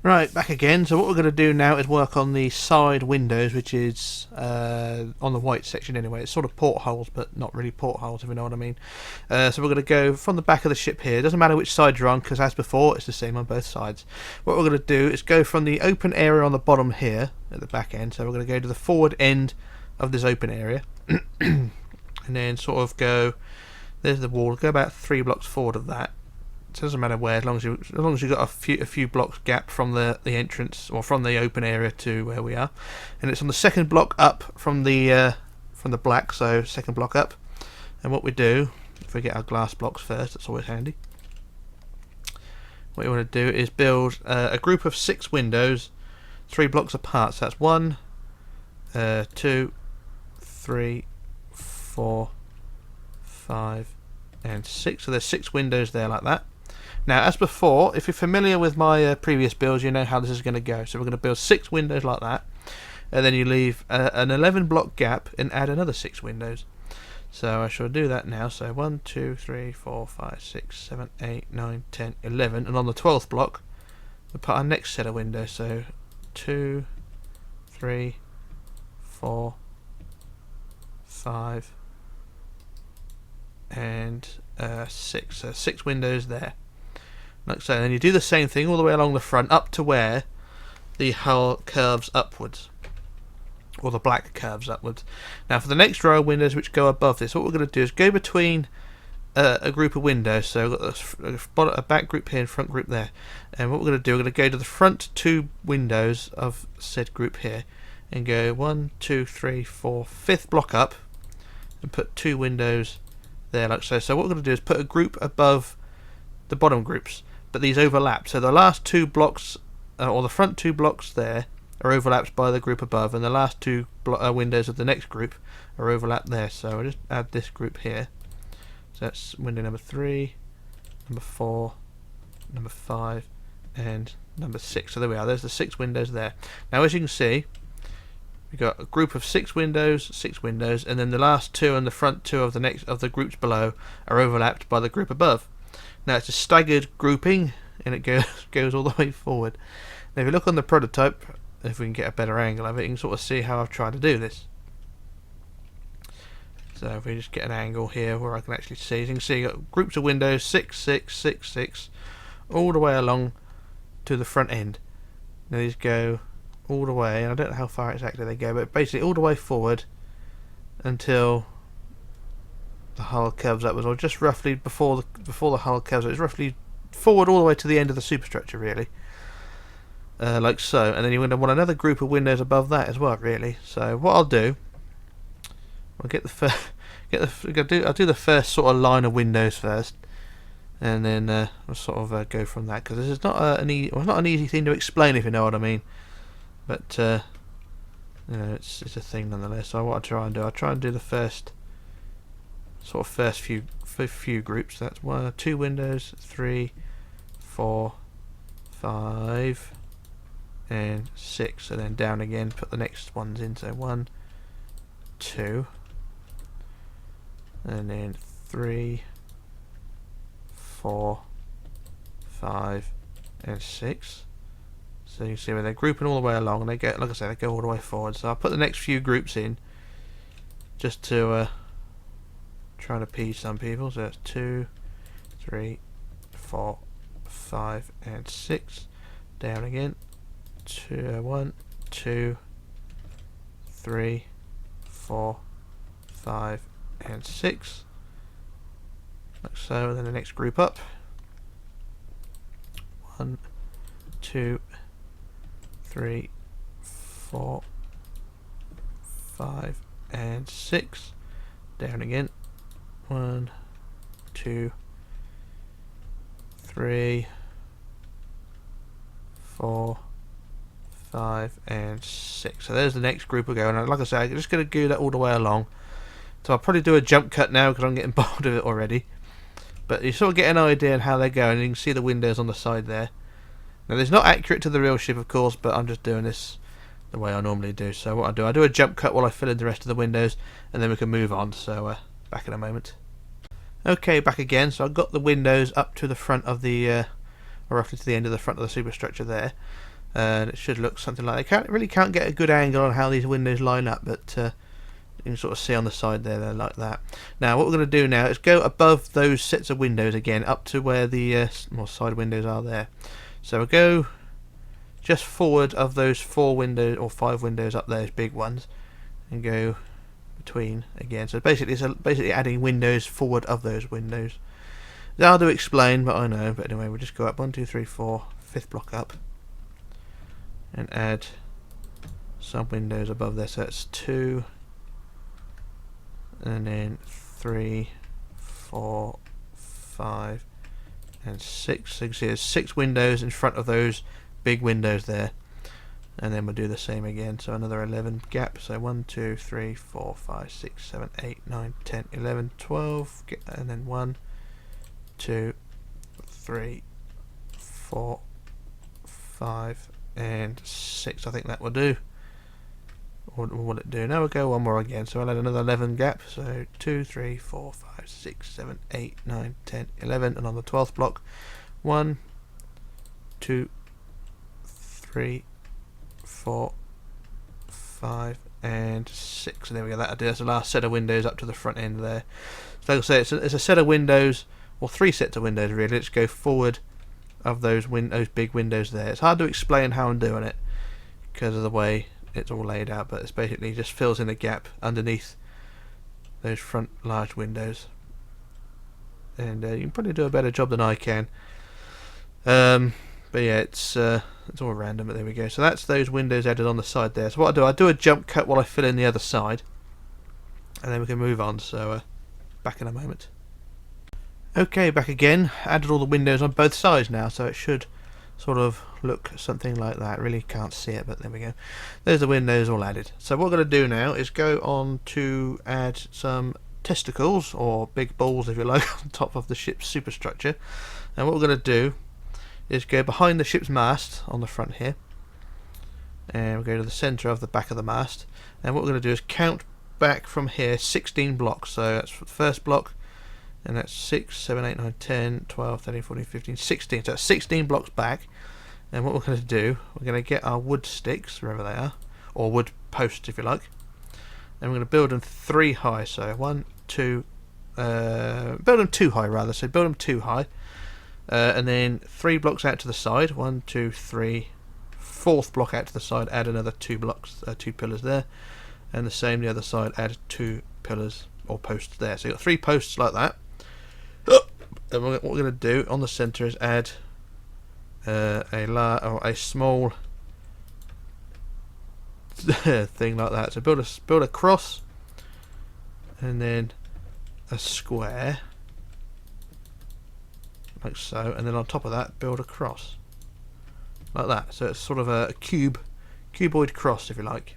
Right, back again. So what we're going to do now is work on the side windows, which is on the white section anyway. It's sort of portholes, but not really portholes, if you know what I mean. So we're going to go from the back of the ship here. It doesn't matter which side you're on, because as before, it's the same on both sides. What we're going to do is go from the open area on the bottom here, at the back end. So we're going to go to the forward end of this open area, and then sort of go, there's the wall, go about 3 blocks forward of that. It doesn't matter where, as long as you've got a few blocks gap from the entrance, or from the open area to where we are, and it's on the second block up from the black, so second block up. And what we do, if we get our glass blocks first, that's always handy. What you want to do is build a group of 6 windows, 3 blocks apart. So that's 1, 2, 3, 4, 5, and 6. So there's 6 windows there like that. Now, as before, if you're familiar with my previous builds, you know how this is going to go. So we're going to build 6 windows like that, and then you leave an 11 block gap and add another 6 windows. So I shall do that now. So 1, 2, 3, 4, 5, 6, 7, 8, 9, 10, 11, and on the 12th block we put our next set of windows. So 2, 3, 4, 5, and 6. So 6 windows there, like so. And then you do the same thing all the way along the front up to where the hull curves upwards, or the black curves upwards. Now for the next row of windows which go above this, what we're going to do is go between a group of windows. So we've got a back group here and front group there, and what we're going to do, we're going to go to the front 2 windows of said group here and go 1, 2, 3, 4, 5th block up, and put 2 windows there like so. So what we're going to do is put a group above the bottom groups, but these overlap. So the last 2 blocks, or the front 2 blocks there, are overlapped by the group above, and the last 2 windows of the next group are overlapped there. So I'll just add this group here. So that's window number 3, number 4, number 5, and number 6. So there we are. There's the 6 windows there. Now, as you can see, we've got a group of 6 windows, and then the last 2 and the front 2 of the groups below are overlapped by the group above. Now it's a staggered grouping, and it goes all the way forward. Now if you look on the prototype, if we can get a better angle of it, you can sort of see how I've tried to do this. So if we just get an angle here where I can actually see, as you can see, you've got groups of windows, 6, 6, 6, 6, all the way along to the front end. Now these go all the way, and I don't know how far exactly they go, but basically all the way forward until the hull curves upwards, or just roughly before the hull curves up. It's roughly forward all the way to the end of the superstructure, really, like so. And then you're going to want another group of windows above that as well, really. So what I'll do, I'll get the I'll do the first sort of line of windows first, and then I'll sort of go from that, because this is not not an easy thing to explain, if you know what I mean. But you know, it's a thing nonetheless. So what I try and do the first few groups. That's 1, 2 windows, 3, 4, 5, and 6. And then down again, put the next ones in. So 1, 2, and then 3, 4, 5, and 6. So you can see where they're grouping all the way along, and they get, like I said, they go all the way forward. So I'll put the next few groups in just to try and appease some people. So that's 2, 3, 4, 5, and 6. Down again. 1, 2, 3, 4, 5, and 6. Like so. And then the next group up. 1, 2, 3, 4, 5, and 6. Down again. 1, 2, 3, 4, 5, and 6. So there's the next group we're going. And like I say, I'm just going to do that all the way along. So I'll probably do a jump cut now because I'm getting bored of it already. But you sort of get an idea on how they're going. You can see the windows on the side there. Now, it's not accurate to the real ship, of course, but I'm just doing this the way I normally do. So what I do a jump cut while I fill in the rest of the windows, and then we can move on. So back in a moment. Okay, back again. So I've got the windows up to the front of the, or roughly to the end of the front of the superstructure there. And it should look something like that. Really can't get a good angle on how these windows line up, but you can sort of see on the side there, they're like that. Now what we're going to do now is go above those sets of windows again, up to where the more side windows are there. So we'll go just forward of those 4 windows or 5 windows up there, those big ones, and go between again. So basically it's basically adding windows forward of those windows. It's hard to explain, but I know. But anyway, we'll just go up 1, 2, 3, 4, 5th block up, and add some windows above there. So that's 2, and then 3, 4, 5, and 6. So you can see there's 6 windows in front of those big windows there, and then we'll do the same again. So another 11 gap. So 1, 2, 3, 4, 5, 6, 7, 8, 9, 10, 11, 12, and then 1, 2, 3, 4, 5, and 6. I think that will do. What will it do? Now we'll go one more again. So I'll add another 11 gap. So 2, 3, 4, 5, 6, 7, 8, 9, 10, 11, and on the 12th block, 1, 2, 3, 4, 5, and 6. So there we go. That'll do. That's the last set of windows up to the front end there. So like I say, it's a set of windows, or 3 sets of windows really. Let's go forward of those big windows there. It's hard to explain how I'm doing it because of the way it's all laid out, but it's basically just fills in a gap underneath those front large windows, and you can probably do a better job than I can. But yeah, it's all random, but there we go. So that's those windows added on the side there. So what I do a jump cut while I fill in the other side, and then we can move on. So back in a moment. Okay, back again. Added all the windows on both sides now, so it should sort of look something like that. Really can't see it, but there we go. There's the windows all added. So what we're going to do now is go on to add some testicles, or big balls if you like, on top of the ship's superstructure. And what we're going to do is go behind the ship's mast on the front here, and we'll go to the centre of the back of the mast, and what we're going to do is count back from here 16 blocks. So that's the first block, and that's 6, 7, 8, 9, 10, 12, 13, 14, 15, 16. So that's 16 blocks back. And what we're going to do, we're going to get our wood sticks, wherever they are, or wood posts if you like, and we're going to build them 3 high. So 1, 2, build them 2 high rather, so build them 2 high, and then 3 blocks out to the side, 1, 2, 3, 4th block out to the side, add another 2 blocks, 2 pillars there, and the same the other side, add 2 pillars or posts there. So you've got 3 posts like that. And what we're going to do on the centre is add a small thing like that. So build a cross, and then a square like so, and then on top of that build a cross like that. So it's sort of a cuboid cross if you like.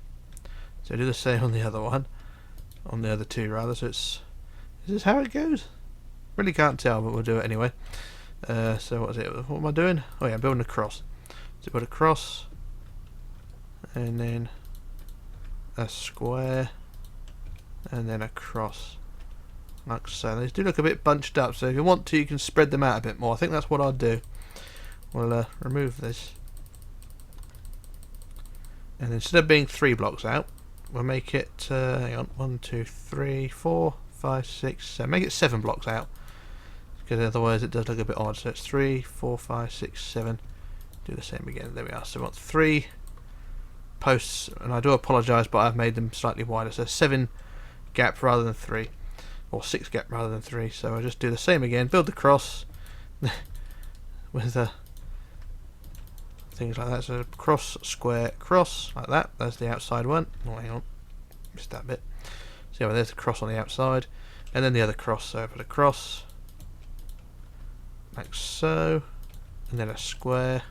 So do the same on the other one, on the other 2 rather. So is this how it goes? Really can't tell, but we'll do it anyway. So what is it? What am I doing? Oh yeah, I'm building a cross. So build a cross, and then a square, and then a cross, like so. They do look a bit bunched up, so if you want to, you can spread them out a bit more. I think that's what I'll do. We'll remove this, and instead of being 3 blocks out, we'll make it hang on, 1, 2, 3, 4, 5, 6, 7. Make it 7 blocks out, because otherwise it does look a bit odd. So it's 3, 4, 5, 6, 7. Do the same again. There we are. So we want 3 posts, and I do apologise, but I've made them slightly wider. So 7 gap rather than 3, or 6 gap rather than 3. So I'll just do the same again. Build the cross with things like that. So cross, square, cross, like that. That's the outside one. Oh, hang on, missed that bit. So yeah, there's the cross on the outside, and then the other cross. So I put a cross like so, and then a square,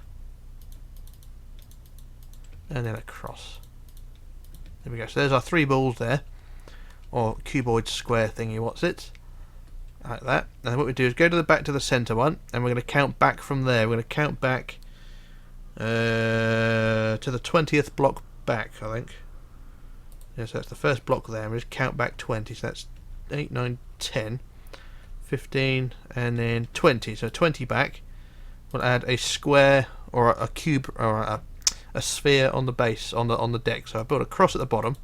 and then a cross. There we go. So there's our 3 balls there, or cuboid square thingy, what's it, like that. And then what we do is go to the back to the centre one, and we're going to count back from there. We're going to count back to the 20th block back, I think. Yeah, so that's the first block there, and we just count back 20. So that's 8, 9, 10, 15, and then 20. So 20 back. We'll add a square or a cube or a sphere on the base, on the deck. So I build a cross at the bottom,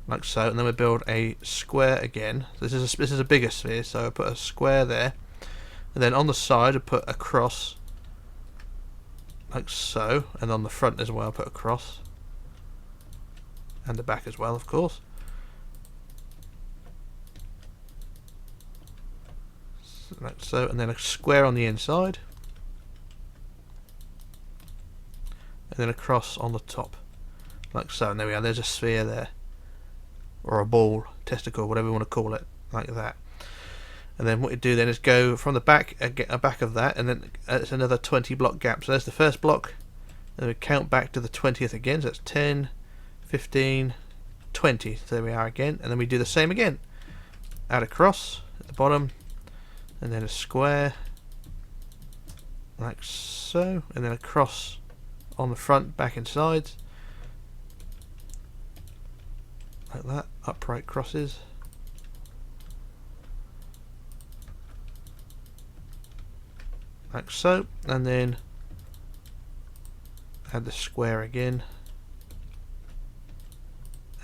like so, and then we build a square again. This is a bigger sphere, so I put a square there, and then on the side I put a cross, like so, and on the front as well I put a cross, and the back as well, of course. Like so, and then a square on the inside, and then a cross on the top, like so. And there we are. There's a sphere there, or a ball, testicle, whatever you want to call it, like that. And then what you do then is go from the back, a back of that, and then it's another 20 block gap. So there's the first block, and we count back to the 20th again. So that's 10, 15, 20. So there we are again, and then we do the same again. Add a cross at the bottom, and then a square, like so, and then a cross on the front, back and sides, like that, upright crosses, like so, and then add the square again,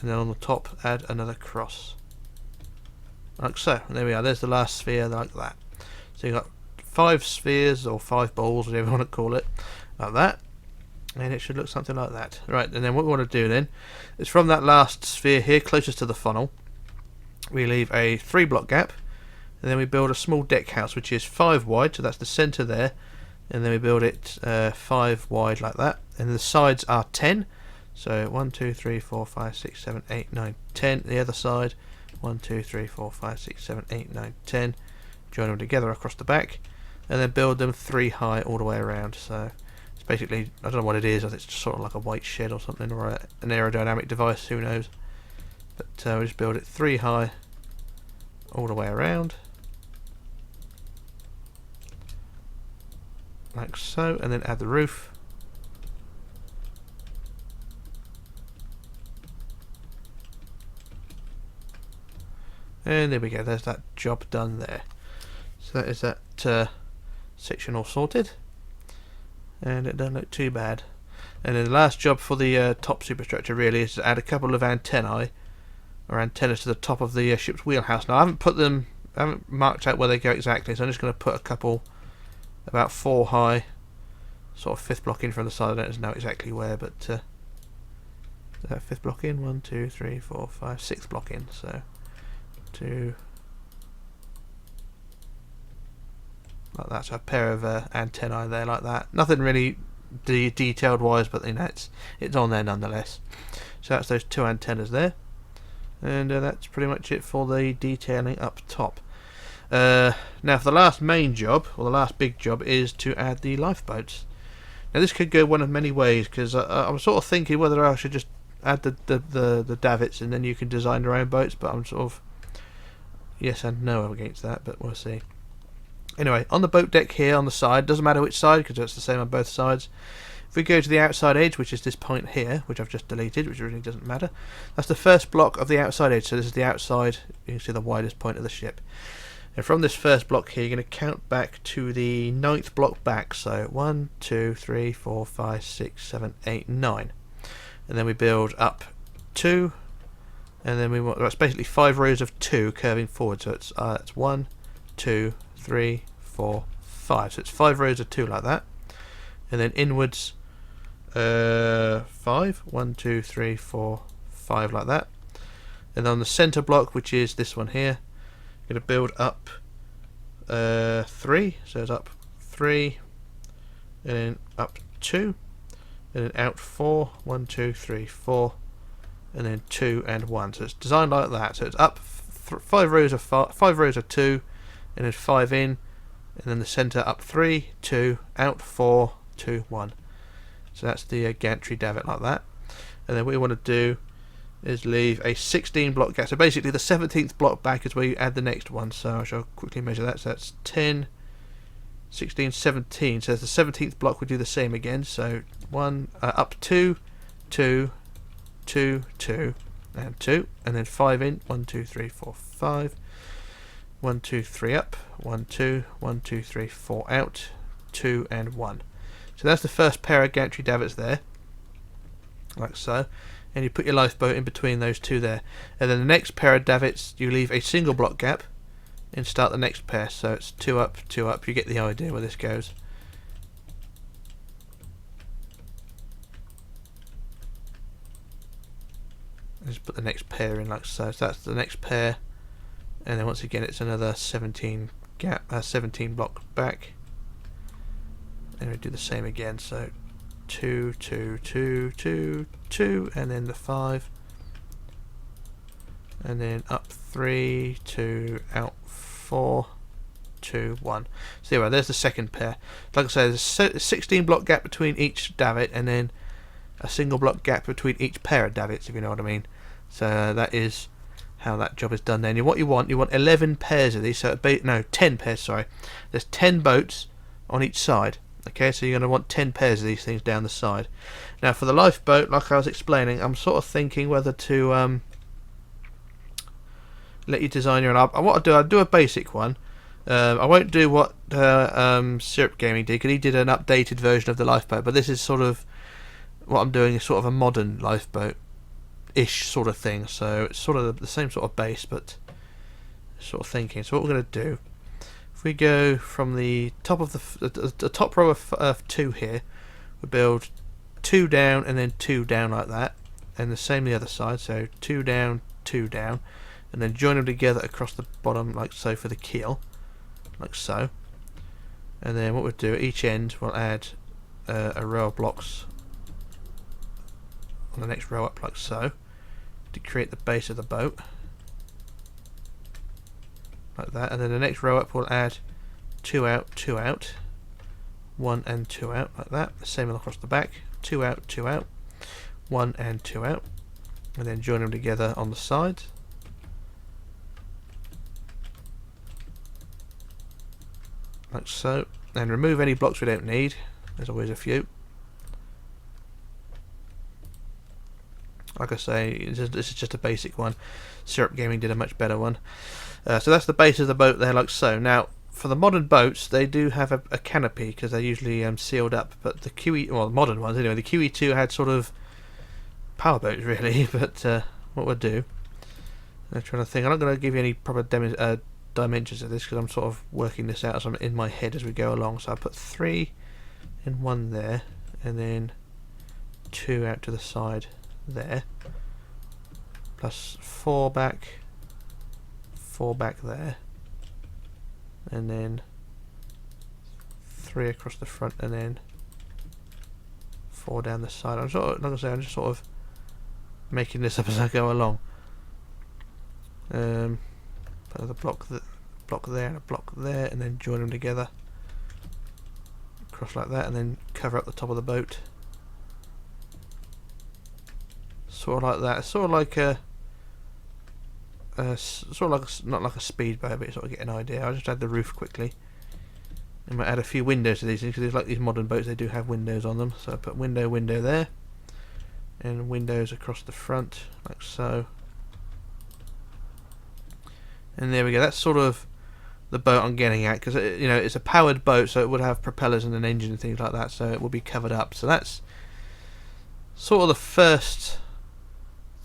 and then on the top add another cross, like so. And there we are. There's the last sphere, like that. So you've got 5 spheres or 5 balls, whatever you want to call it, like that, and it should look something like that. Right, and then what we want to do then is from that last sphere here, closest to the funnel, we leave a 3 block gap, and then we build a small deck house which is 5 wide, so that's the centre there, and then we build it 5 wide like that, and the sides are 10, So 1, 2, 3, 4, 5, 6, 7, 8, 9, 10. The other side, 1, 2, 3, 4, 5, 6, 7, 8, 9, 10. Join them together across the back, and then build them 3 high all the way around. So it's basically, I don't know what it is. I think it's just sort of like a white shed or something, or an aerodynamic device. Who knows? But we'll just build it 3 high all the way around, like so, and then add the roof. And there we go, there's that job done there. So that is that section all sorted. And it doesn't look too bad. And then the last job for the top superstructure really is to add a couple of antennae, or antennas, to the top of the ship's wheelhouse. Now I haven't marked out where they go exactly, so I'm just going to put a couple about 4 high, sort of 5th block in from the side. I don't know exactly where, but is that 5th block in? 1, 2, 3, 4, 5, 6th block in. So 2, like that. So a pair of antennae there, like that. Nothing really detailed wise, but you know, it's on there nonetheless. So that's those 2 antennas there, and that's pretty much it for the detailing up top. Now for the last main job, or the last big job, is to add the lifeboats. Now this could go one of many ways, because I'm sort of thinking whether I should just add the davits and then you can design your own boats, but I'm sort of yes and no against that, but we'll see. Anyway, on the boat deck here on the side, doesn't matter which side because it's the same on both sides. If we go to the outside edge, which is this point here, which I've just deleted, which really doesn't matter, that's the first block of the outside edge. So this is the outside, you can see the widest point of the ship. And from this first block here, you're going to count back to the 9th block back. So 1, 2, 3, 4, 5, 6, 7, 8, 9. And then we build up 2. And then we want, that's basically 5 rows of 2 curving forward. So it's 1, 2, 3, 4, 5. So it's 5 rows of 2 like that. And then inwards 5. 1, 2, 3, 4, 5 like that. And on the centre block, which is this one here, you're going to build up 3. So it's up 3, and then up 2, and then out 4. 1, 2, 3, 4, and then 2 and 1. So it's designed like that. So it's up 5 rows of 5 rows of 2, and then 5 in, and then the centre up 3, 2, out 4, 2, 1. So that's the gantry davit like that. And then what you want to do is leave a 16 block gap. So basically the 17th block back is where you add the next one. So I shall quickly measure that. So that's 10, 16, 17. So the 17th block would do the same again. So 1 up 2, 2, 2, 2, and 2, and then 5 in. 1, 2, 3, 4, 5. 1, 2, 3 up. 1, 2, 1, 2, 3, 4 out. 2 and 1. So that's the first pair of gantry davits there, like so. And you put your lifeboat in between those 2 there. And then the next pair of davits, you leave a single block gap and start the next pair. So it's 2 up, 2 up. You get the idea where this goes. Just put the next pair in like so. So that's the next pair. And then once again, it's another 17 gap, 17 block back. And we do the same again. So 2, 2, 2, 2, 2, and then the 5, and then up 3, 2, out 4, 2, 1. So anyway, there's the second pair. Like I say, there's a 16 block gap between each davit, and then a single block gap between each pair of davits, if you know what I mean. So that is how that job is done. Then what you want 11 pairs of these. So no, 10 pairs. Sorry, there's 10 boats on each side. Okay, so you're going to want 10 pairs of these things down the side. Now for the lifeboat, like I was explaining, I'm sort of thinking whether to let you design your own. What I'll do a basic one. I won't do what Syrup Gaming did, because he did an updated version of the lifeboat, but this is sort of what I'm doing, is sort of a modern lifeboat-ish sort of thing. So it's sort of the same sort of base, but sort of thinking. So what we're going to do, if we go from the top of the top row of 2 here, we build 2 down and then 2 down like that, and the same the other side. So 2 down, 2 down, and then join them together across the bottom like so for the keel, like so. And then what we'll do at each end, we'll add a row of blocks on the next row up like so, to create the base of the boat, like that. And then the next row up we'll add 2 out, 2 out, 1 and 2 out, like that. The same across the back, 2 out, 2 out, 1 and 2 out, and then join them together on the side. Like so. And remove any blocks we don't need. There's always a few. Like I say, this is just a basic one. Syrup Gaming did a much better one. So that's the base of the boat there, like so. Now, for the modern boats, they do have a canopy because they're usually sealed up. But the QE, well, the modern ones anyway, the QE2 had sort of power boats really. But what we'll do, I'm trying to think. I'm not going to give you any proper dimensions of this because I'm sort of working this out as I'm in my head as we go along. So I put 3 and 1 there, and then 2 out to the side there, plus 4 back, 4 back there, and then 3 across the front, and then 4 down the side. I'm sort of, like I say, I'm just sort of making this up as I go along. Put a block there and a block there, and then join them together across like that, and then cover up the top of the boat. Sort of like that. It's sort of like a not like a speedboat, but you sort of get an idea. I'll just add the roof quickly. I might add a few windows to these things because like these modern boats, they do have windows on them. So I put window there, and windows across the front like so. And there we go. That's sort of the boat I'm getting at, because you know, it's a powered boat, so it would have propellers and an engine and things like that. So it will be covered up. So that's sort of the first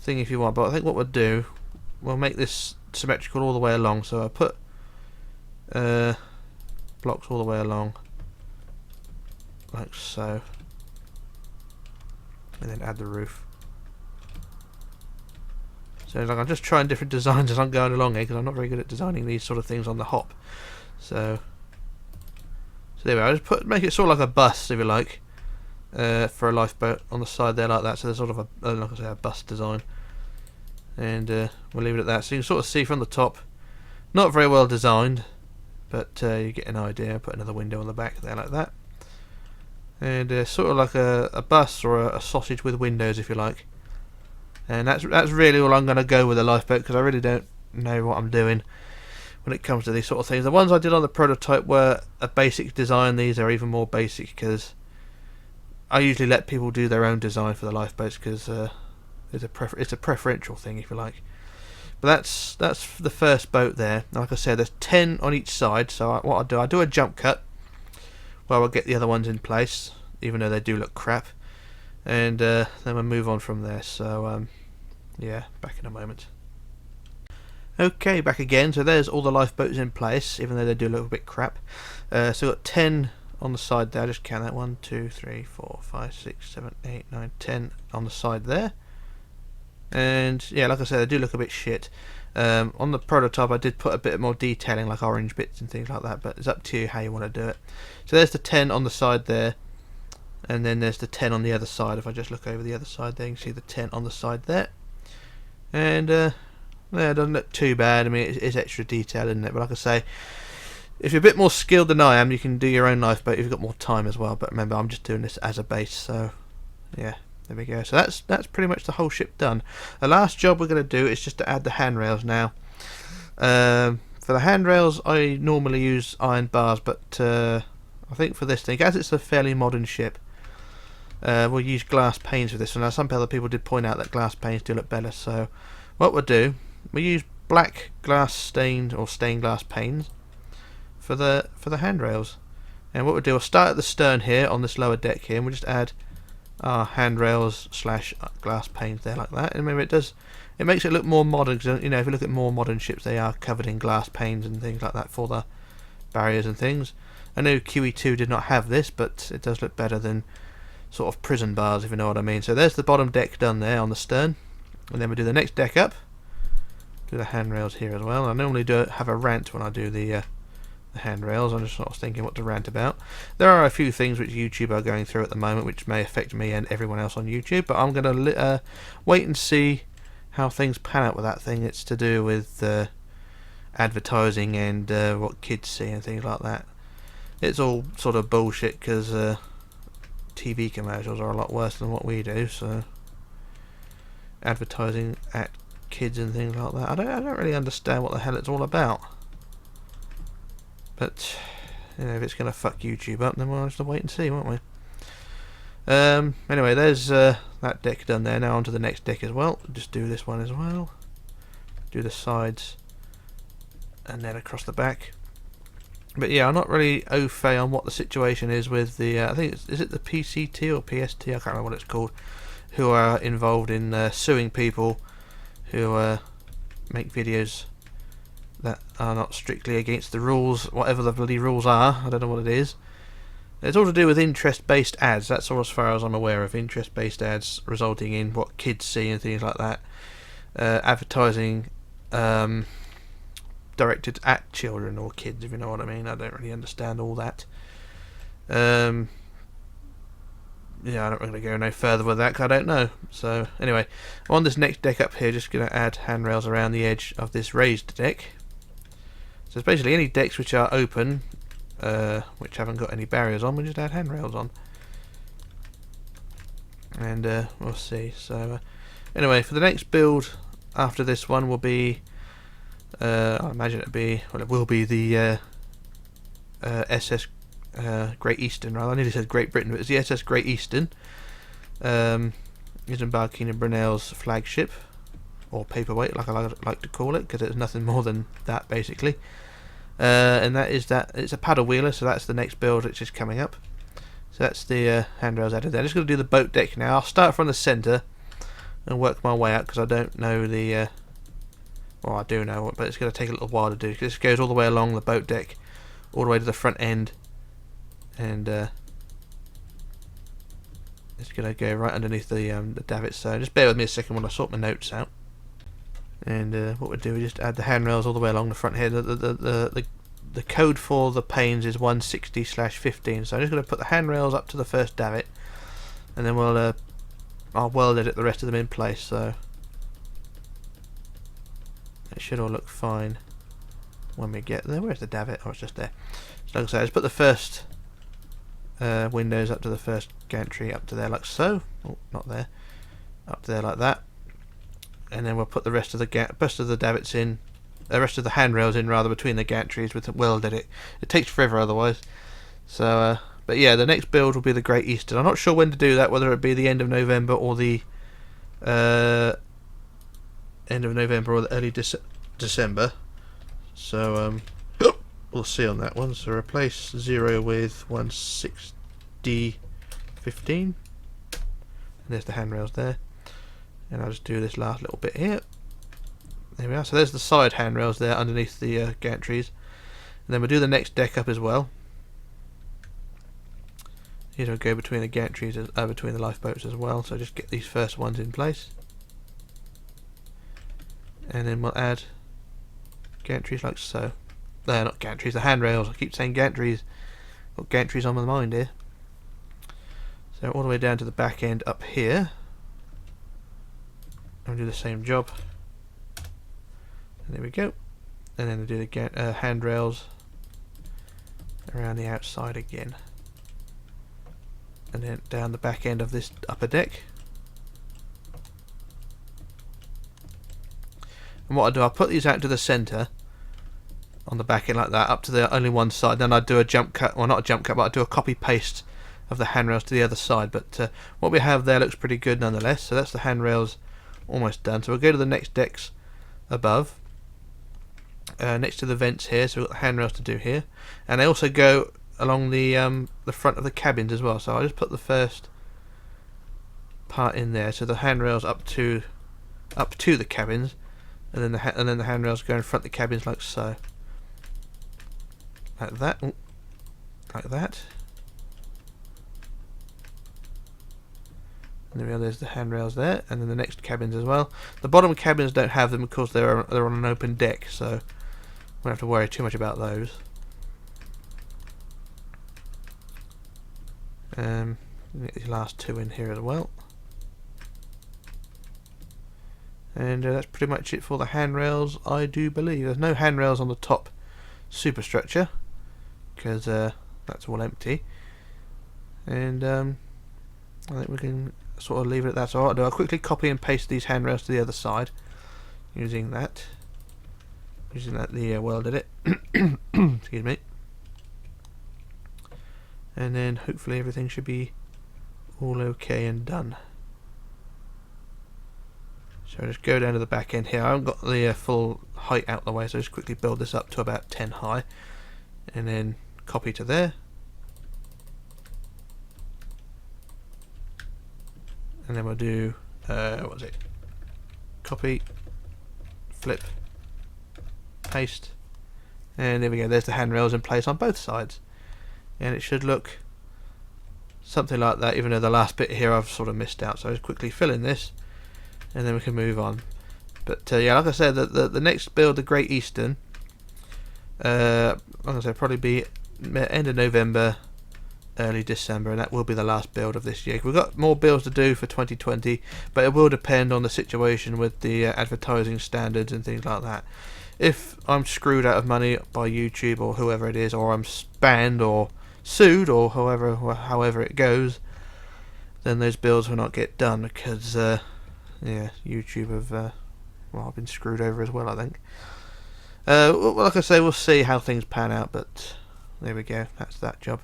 thing if you want. But I think what we'll do, we'll make this symmetrical all the way along. So I put blocks all the way along like so, and then add the roof. So like I'm just trying different designs as I'm going along here because I'm not very good at designing these sort of things on the hop. So there we are. I just make it sort of like a bus, if you like, for a lifeboat on the side there like that. So there's sort of a like I say, a bus design, and we'll leave it at that. So you can sort of see from the top, not very well designed, but you get an idea. Put another window on the back there like that, and sort of like a bus or a sausage with windows, if you like. And that's really all I'm going to go with a lifeboat, because I really don't know what I'm doing when it comes to these sort of things. The ones I did on the prototype were a basic design. These are even more basic because I usually let people do their own design for the lifeboats, because it's a preferential thing, if you like. But that's the first boat there. Like I said, there's 10 on each side. So what I do a jump cut where I'll get the other ones in place, even though they do look crap. And then we'll move on from there. So yeah, back in a moment. Okay, back again. So there's all the lifeboats in place, even though they do look a bit crap. So we've got 10 on the side there. Just count that. 1, 2, 3, 4, 5, 6, 7, 8, 9, 10 on the side there. And yeah, like I said, they do look a bit shit. On the prototype I did put a bit more detailing, like orange bits and things like that, but it's up to you how you want to do it. So there's the 10 on the side there. And then there's the 10 on the other side. If I just look over the other side there, you can see the 10 on the side there. And yeah, it doesn't look too bad. I mean, it's extra detail, isn't it? But like I say, if you're a bit more skilled than I am, you can do your own lifeboat if you've got more time as well. But remember, I'm just doing this as a base. So yeah, there we go. So that's pretty much the whole ship done. The last job we're going to do is just to add the handrails now. For the handrails, I normally use iron bars, but I think for this thing, as it's a fairly modern ship, we'll use glass panes for this one. Now some other people did point out that glass panes do look better, so what we'll do, we'll use black glass stained or stained glass panes for the handrails. And what we'll do, we'll start at the stern here on this lower deck here, and we'll just add our handrails / glass panes there like that. And remember, it makes it look more modern, because you know, if you look at more modern ships, they are covered in glass panes and things like that for the barriers and things. I know QE2 did not have this, but it does look better than sort of prison bars, if you know what I mean. So there's the bottom deck done there on the stern, and then we do the next deck up, do the handrails here as well. I normally do have a rant when I do the the handrails. I'm just sort of thinking what to rant about. There are a few things which YouTube are going through at the moment which may affect me and everyone else on YouTube, but I'm going to wait and see how things pan out with that thing. It's to do with advertising and what kids see and things like that. It's all sort of bullshit because TV commercials are a lot worse than what we do, so advertising at kids and things like that, I don't really understand what the hell it's all about. But you know, if it's going to fuck YouTube up, then we'll have to wait and see, won't we? Anyway, there's that deck done there. Now on to the next deck as well. Just do this one as well. Do the sides and then across the back. But yeah, I'm not really au fait on what the situation is with the I think is it the PCT or PST, I can't remember what it's called, who are involved in suing people who make videos that are not strictly against the rules, whatever the bloody rules are. I don't know what it is. It's all to do with interest-based ads. That's all as far as I'm aware of. Interest-based ads resulting in what kids see and things like that. Advertising directed at children or kids, if you know what I mean. I don't really understand all that. Yeah, I'm not going to go no further with that because I don't know. So anyway, on this next deck up here, just going to add handrails around the edge of this raised deck. So it's basically any decks which are open, which haven't got any barriers on, we just add handrails on. And we'll see. So anyway, for the next build after this one will be, I imagine it will be the SS Great Eastern, rather. I nearly said Great Britain, but it's the SS Great Eastern. Embarking in Brunel's flagship, or paperweight, like I like to call it, because it's nothing more than that, basically. And that is that. It's a paddle wheeler, so that's the next build which is coming up. So that's the handrails added there. I'm just going to do the boat deck now. I'll start from the centre and work my way out, because I don't know the... well, I do know, but it's going to take a little while to do, because this goes all the way along the boat deck, all the way to the front end, and it's going to go right underneath the davits. So just bear with me a second while I sort my notes out. And what we'll do is just add the handrails all the way along the front here. The code for the panes is 160/15. So I'm just going to put the handrails up to the first davit, and then I'll weld edit the rest of them in place. So it should all look fine when we get there. Where's the davit? Oh, it's just there. So like I say, just put the first windows up to the first gantry, up to there like so. Oh, not there. Up to there like that. And then we'll put the rest of the davits in, the rest of the handrails in rather, between the gantries with the weld edit. It takes forever otherwise. So, but yeah, the next build will be the Great Eastern. I'm not sure when to do that, whether it be the end of November or the early December. So we'll see on that one. So replace 0 with 160/15. And there's the handrails there. And I'll just do this last little bit here. There we are. So there's the side handrails there underneath the gantries. And then we'll do the next deck up as well. These will go between the gantries, between the lifeboats as well. So just get these first ones in place. And then we'll add gantries like so. Not gantries, the handrails. I keep saying gantries. Got gantries on my mind here. So all the way down to the back end up here. I'll do the same job. And there we go. And then we'll do the handrails around the outside again. And then down the back end of this upper deck. And what I do, I'll put these out to the centre on the back end like that, up to the only one side. Then I do a jump cut, well not a jump cut, but I do a copy paste of the handrails to the other side. But what we have there looks pretty good nonetheless. So that's the handrails almost done. So we'll go to the next decks above, next to the vents here. So we've got the handrails to do here, and they also go along the front of the cabins as well. So I just put the first part in there. So the handrails up to the cabins, and then the handrails go in front of the cabins like so, like that. Ooh, like that. And there we are, there's the handrails there, and then the next cabins as well. The bottom cabins don't have them because they're on an open deck, so we don't have to worry too much about those. Get these last two in here as well. And that's pretty much it for the handrails, I do believe. There's no handrails on the top superstructure because that's all empty. And I think we can sort of leave it at that. So I'll quickly copy and paste these handrails to the other side using that. The welded it. Excuse me. And then hopefully everything should be all okay and done. So I'll just go down to the back end here. I haven't got the full height out the way, so I'll just quickly build this up to about 10 high and then copy to there. And then we'll do what is it? Copy, flip, paste, and there we go. There's the handrails in place on both sides, and it should look something like that, even though the last bit here I've sort of missed out. So I'll just quickly fill in this and then we can move on. But yeah, like I said, the next build, the Great Eastern, like I said, probably be end of November, early December, and that will be the last build of this year. We've got more builds to do for 2020, but it will depend on the situation with the advertising standards and things like that. If I'm screwed out of money by YouTube or whoever it is, or I'm banned or sued or however it goes, then those builds will not get done because yeah, YouTube have I've been screwed over as well, I think. Well, like I say, we'll see how things pan out, but there we go, that's that job.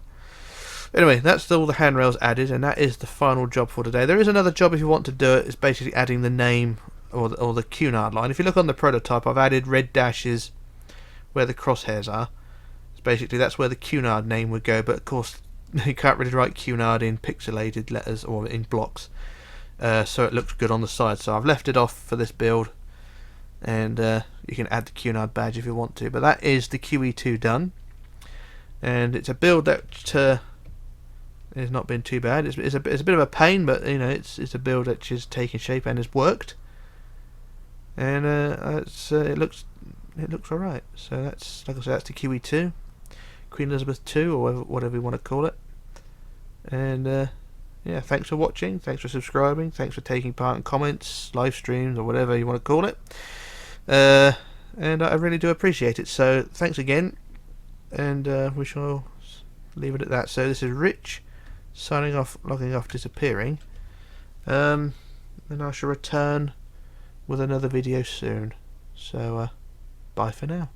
Anyway, that's all the handrails added, and that is the final job for today. There is another job if you want to do it. It's basically adding the name or the Cunard line. If you look on the prototype, I've added red dashes where the crosshairs are. It's basically, that's where the Cunard name would go, but of course you can't really write Cunard in pixelated letters or in blocks, so it looks good on the side. So I've left it off for this build, and you can add the Cunard badge if you want to. But that is the QE2 done, and it's a build that it's not been too bad. It's a bit of a pain, but you know, it's a build that is taking shape and has worked, and it looks alright. So that's, like I said, that's the QE2, Queen Elizabeth 2, or whatever you want to call it. And yeah, thanks for watching, thanks for subscribing, thanks for taking part in comments, live streams, or whatever you want to call it. And I really do appreciate it. So thanks again, and we shall leave it at that. So this is Rich, signing off, logging off, disappearing, and I shall return with another video soon. So bye for now.